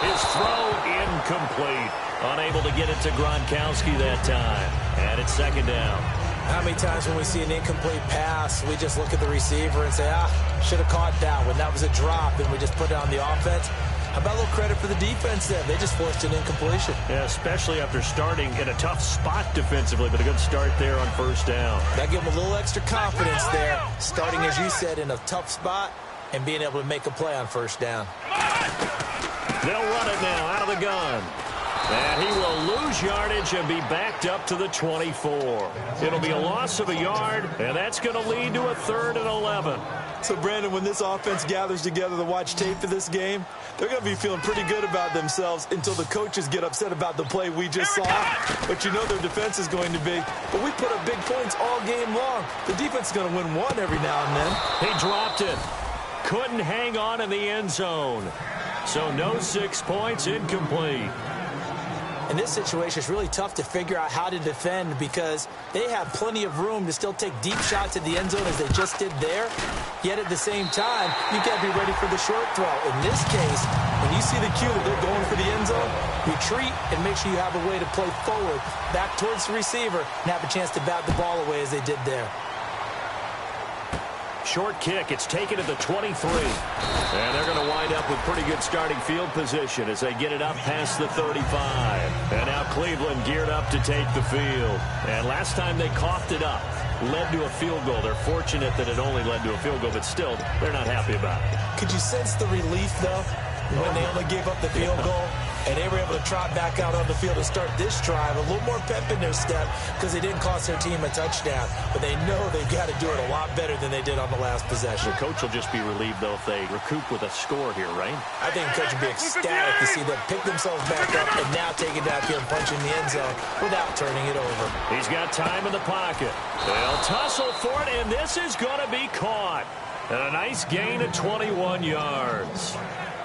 His throw incomplete. Unable to get it to Gronkowski that time. And it's 2nd down. How many times when we see an incomplete pass, we just look at the receiver and say, should have caught that one. That was a drop, and we just put it on the offense. How about a little credit for the defense there? They just forced an incompletion. Yeah, especially after starting in a tough spot defensively, but a good start there on 1st down. That gave them a little extra confidence there, starting, as you said, in a tough spot and being able to make a play on 1st down. They'll run it now out of the gun. And he will lose yardage and be backed up to the 24. It'll be a loss of a yard, and that's going to lead to a 3rd and 11. So, Brandon, when this offense gathers together to watch tape for this game, they're going to be feeling pretty good about themselves until the coaches get upset about the play we just saw. But you know their defense is going to be. But we put up big points all game long. The defense is going to win one every now and then. He dropped it. Couldn't hang on in the end zone. So no 6 points, incomplete. In this situation, it's really tough to figure out how to defend because they have plenty of room to still take deep shots at the end zone as they just did there. Yet at the same time, you got to be ready for the short throw. In this case, when you see the cue that they're going for the end zone, retreat and make sure you have a way to play forward, back towards the receiver, and have a chance to bat the ball away as they did there. Short kick. It's taken at the 23. And they're going to wind up with pretty good starting field position as they get it up past the 35. And now Cleveland geared up to take the field. And last time they coughed it up, led to a field goal. They're fortunate that it only led to a field goal, but still, they're not happy about it. Could you sense the relief, though, when they only gave up the field goal? And they were able to trot back out on the field to start this drive. A little more pep in their step because they didn't cost their team a touchdown. But they know they've got to do it a lot better than they did on the last possession. The coach will just be relieved, though, if they recoup with a score here, right? I think the coach will be ecstatic to see them pick themselves back up and now take it downfield and punch in the end zone without turning it over. He's got time in the pocket. They'll tussle for it, and this is going to be caught. And a nice gain of 21 yards.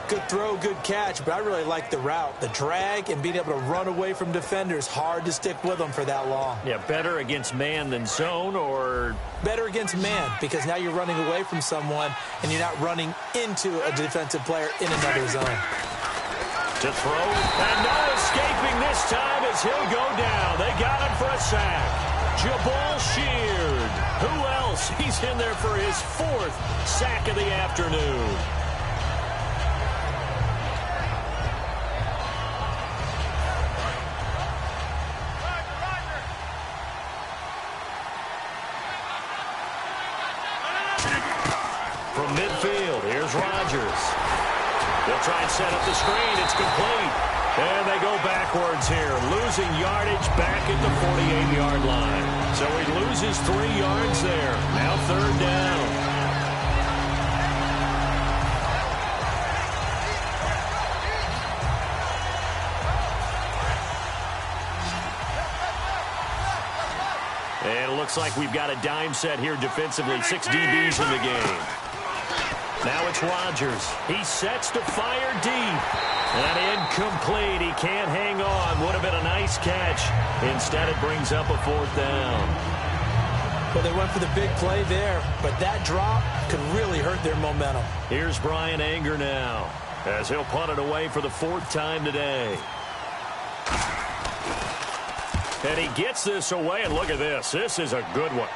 Good throw, good catch, but I really like the route. The drag and being able to run away from defenders, hard to stick with them for that long. Yeah, better against man than zone, or? Better against man, because now you're running away from someone and you're not running into a defensive player in another zone. To throw, and no escaping this time as he'll go down. They got him for a sack. Jabal Sheard. Who else? He's in there for his 4th sack of the afternoon. From midfield, here's Rodgers. They'll try and set up the screen. It's complete. And they go backwards here, losing yardage back at the 48-yard line. So he loses 3 yards there. Now 3rd down. looks like we've got a dime set here defensively. 6 DBs in the game. Now it's Rodgers. He sets to fire deep. And incomplete. He can't hang on. Would have been a nice catch. Instead, it brings up a 4th down. Well, they went for the big play there, but that drop could really hurt their momentum. Here's Brian Anger now, as he'll punt it away for the 4th time today. And he gets this away, and look at this. This is a good one.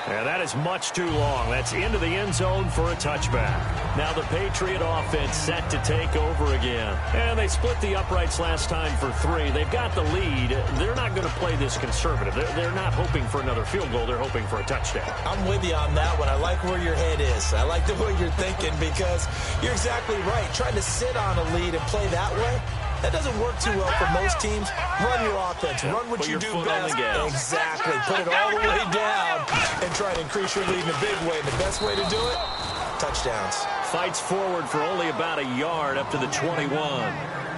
And that is much too long. That's into the end zone for a touchback. Now the Patriot offense set to take over again. And they split the uprights last time for 3. They've got the lead. They're not going to play this conservative. They're not hoping for another field goal. They're hoping for a touchdown. I'm with you on that one. I like where your head is. I like the way you're thinking because you're exactly right. Trying to sit on a lead and play that way, that doesn't work too well for most teams. Run your offense. Run what you do best. Exactly. Put it all the way down and try to increase your lead in a big way. And the best way to do it, touchdowns. Fights forward for only about a yard up to the 21.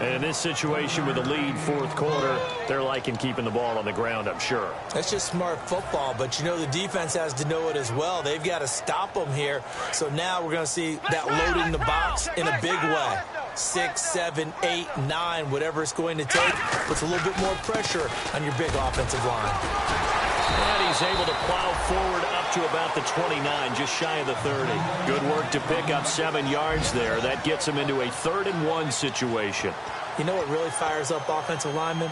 And in this situation with the lead 4th quarter, they're liking keeping the ball on the ground, I'm sure. That's just smart football, but you know the defense has to know it as well. They've got to stop them here. So now we're going to see that loading the box in a big way. 6, 7, 8, 9, whatever it's going to take, puts a little bit more pressure on your big offensive line. And he's able to plow forward up to about the 29, just shy of the 30. Good work to pick up 7 yards there. That gets him into a 3rd and 1 situation. You know what really fires up offensive linemen?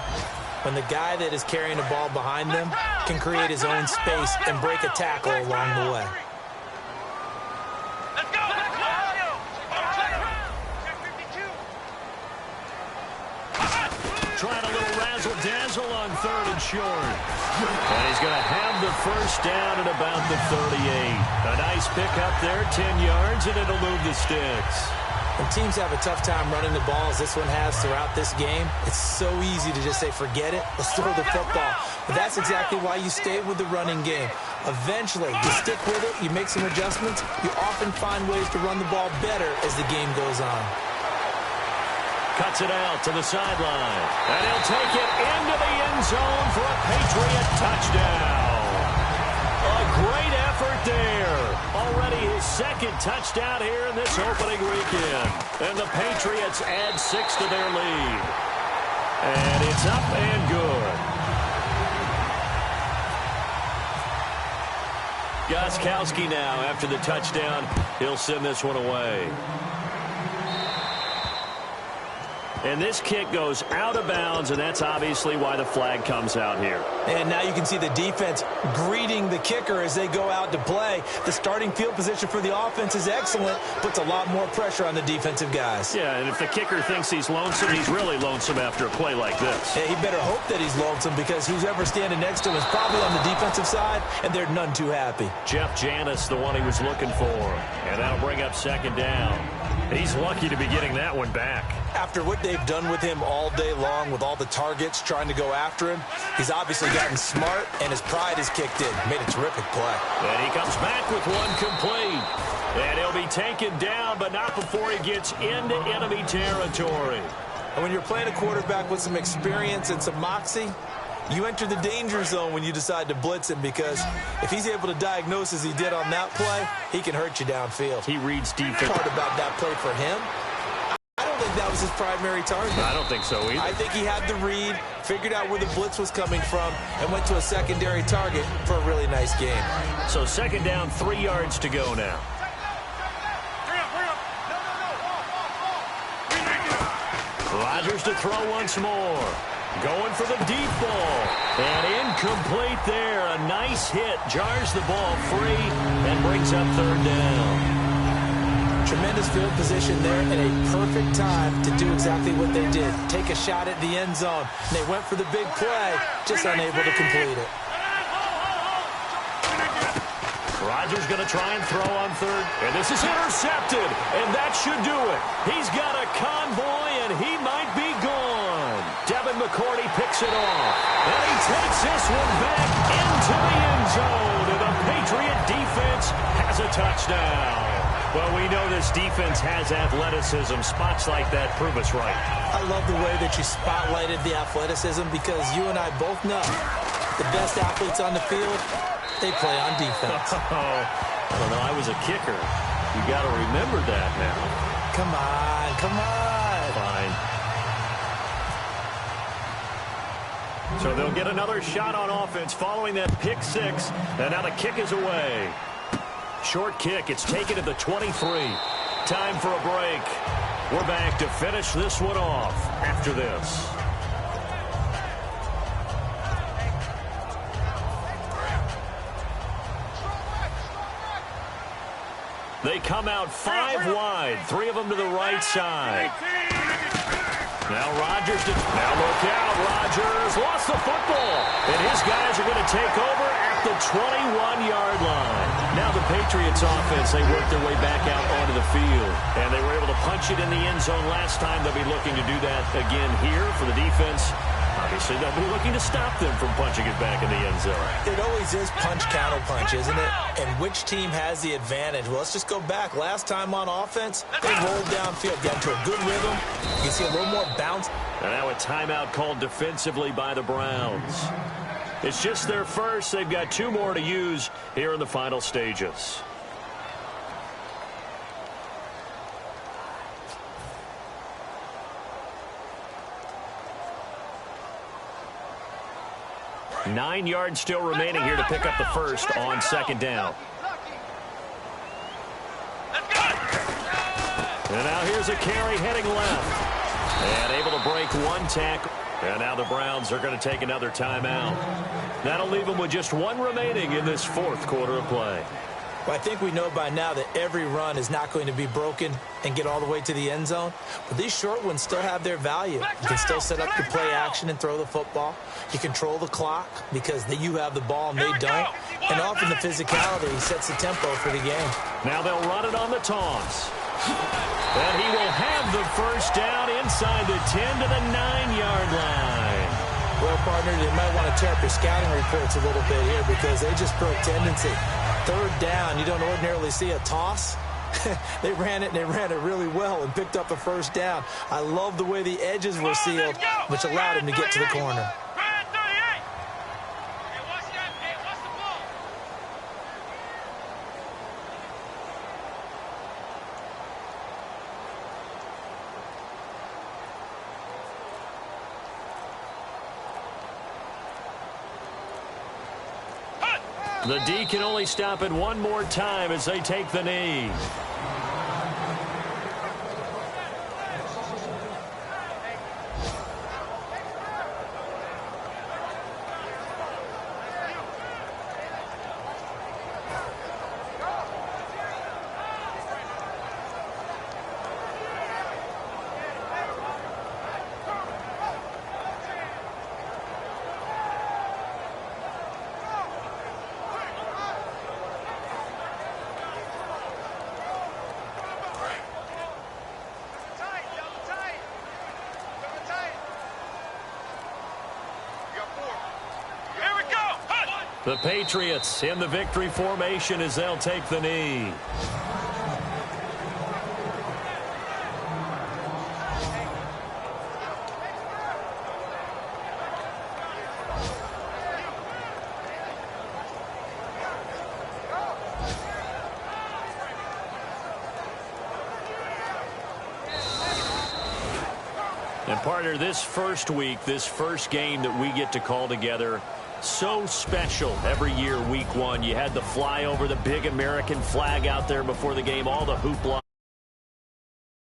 When the guy that is carrying the ball behind them can create his own space and break a tackle along the way. Trying a little razzle-dazzle on 3rd and short. And he's going to have the 1st down at about the 38. A nice pickup there, 10 yards, and it'll move the sticks. When teams have a tough time running the ball, as this one has throughout this game, it's so easy to just say, forget it, let's throw the football. But that's exactly why you stay with the running game. Eventually, you stick with it, you make some adjustments, you often find ways to run the ball better as the game goes on. Cuts it out to the sideline. And he'll take it into the end zone for a Patriot touchdown. A great effort there. Already his 2nd touchdown here in this opening weekend. And the Patriots add 6 to their lead. And it's up and good. Gostkowski now after the touchdown. He'll send this one away. And this kick goes out of bounds, and that's obviously why the flag comes out here. And now you can see the defense greeting the kicker as they go out to play. The starting field position for the offense is excellent, puts a lot more pressure on the defensive guys. Yeah, and if the kicker thinks he's lonesome, he's really lonesome after a play like this. Yeah, he better hope that he's lonesome because who's ever standing next to him is probably on the defensive side, and they're none too happy. Jeff Janis, the one he was looking for, and that'll bring up 2nd down. He's lucky to be getting that one back. After what they've done with him all day long with all the targets trying to go after him, he's obviously gotten smart, and his pride has kicked in. Made a terrific play. And he comes back with one complete. And he'll be taken down, but not before he gets into enemy territory. And when you're playing a quarterback with some experience and some moxie, you enter the danger zone when you decide to blitz him because if he's able to diagnose as he did on that play, he can hurt you downfield. He reads defense. Part about that play for him, I don't think that was his primary target. I don't think so either. I think he had the read, figured out where the blitz was coming from, and went to a secondary target for a really nice game. So 2nd down, 3 yards to go now. Rodgers to throw once more. Going for the deep ball. And incomplete there. A nice hit. Jars the ball free and brings up 3rd down. Tremendous field position there and a perfect time to do exactly what they did. Take a shot at the end zone. And they went for the big play, just unable to complete it. Rodgers going to try and throw on 3rd. And this is intercepted. And that should do it. He's got a convoy, and he might be gone. Devin McCourty picks it off. And he takes this one back into the end zone. And the Patriot defense has a touchdown. Well, we know this defense has athleticism. Spots like that prove us right. I love the way that you spotlighted the athleticism because you and I both know The best athletes on the field, they play on defense. Well, no, I was a kicker. You got to remember that now. Come on, come on. Fine. So they'll get another shot on offense following that pick six. And now the kick is away. Short kick. It's taken at the 23. Time for a break. We're back to finish this one off after this. They come out 5 wide. 3 of them to the right side. Now Rodgers. Now look out. Rodgers lost the football. And his guys are going to take over at the 21-yard line. Now the Patriots offense, they work their way back out onto the field. And they were able to punch it in the end zone last time. They'll be looking to do that again here for the defense. Obviously, they'll be looking to stop them from punching it back in the end zone. It always is punch-counter-punch, isn't it? And which team has the advantage? Well, let's just go back. Last time on offense, they rolled downfield, got into a good rhythm. You can see a little more bounce. And now a timeout called defensively by the Browns. It's just their first. They've got 2 more to use here in the final stages. Nine yards still remaining here to pick up the first on second down. And now here's a carry heading left. And able to break 1 tackle. And now the Browns are going to take another timeout. That'll leave them with just 1 remaining in this 4th quarter of play. Well, I think we know by now that every run is not going to be broken and get all the way to the end zone. But these short ones still have their value. You can still set up your play action and throw the football. You control the clock because you have the ball and they don't. And often the physicality sets the tempo for the game. Now they'll run it on the toss. And he will have the first down inside the 10 to the 9-yard line. Well, partner, they might want to tear up your scouting reports a little bit here because they just broke tendency. 3rd down, you don't ordinarily see a toss. They ran it, and they ran it really well and picked up the first down. I love the way the edges were sealed, which allowed him to get to the corner. The D can only stop it 1 more time as they take the knee. The Patriots in the victory formation as they'll take the knee. And partner, this first week, this first game that we get to call together, so special every year, week 1. You had the flyover, the big American flag out there before the game, all the hoopla.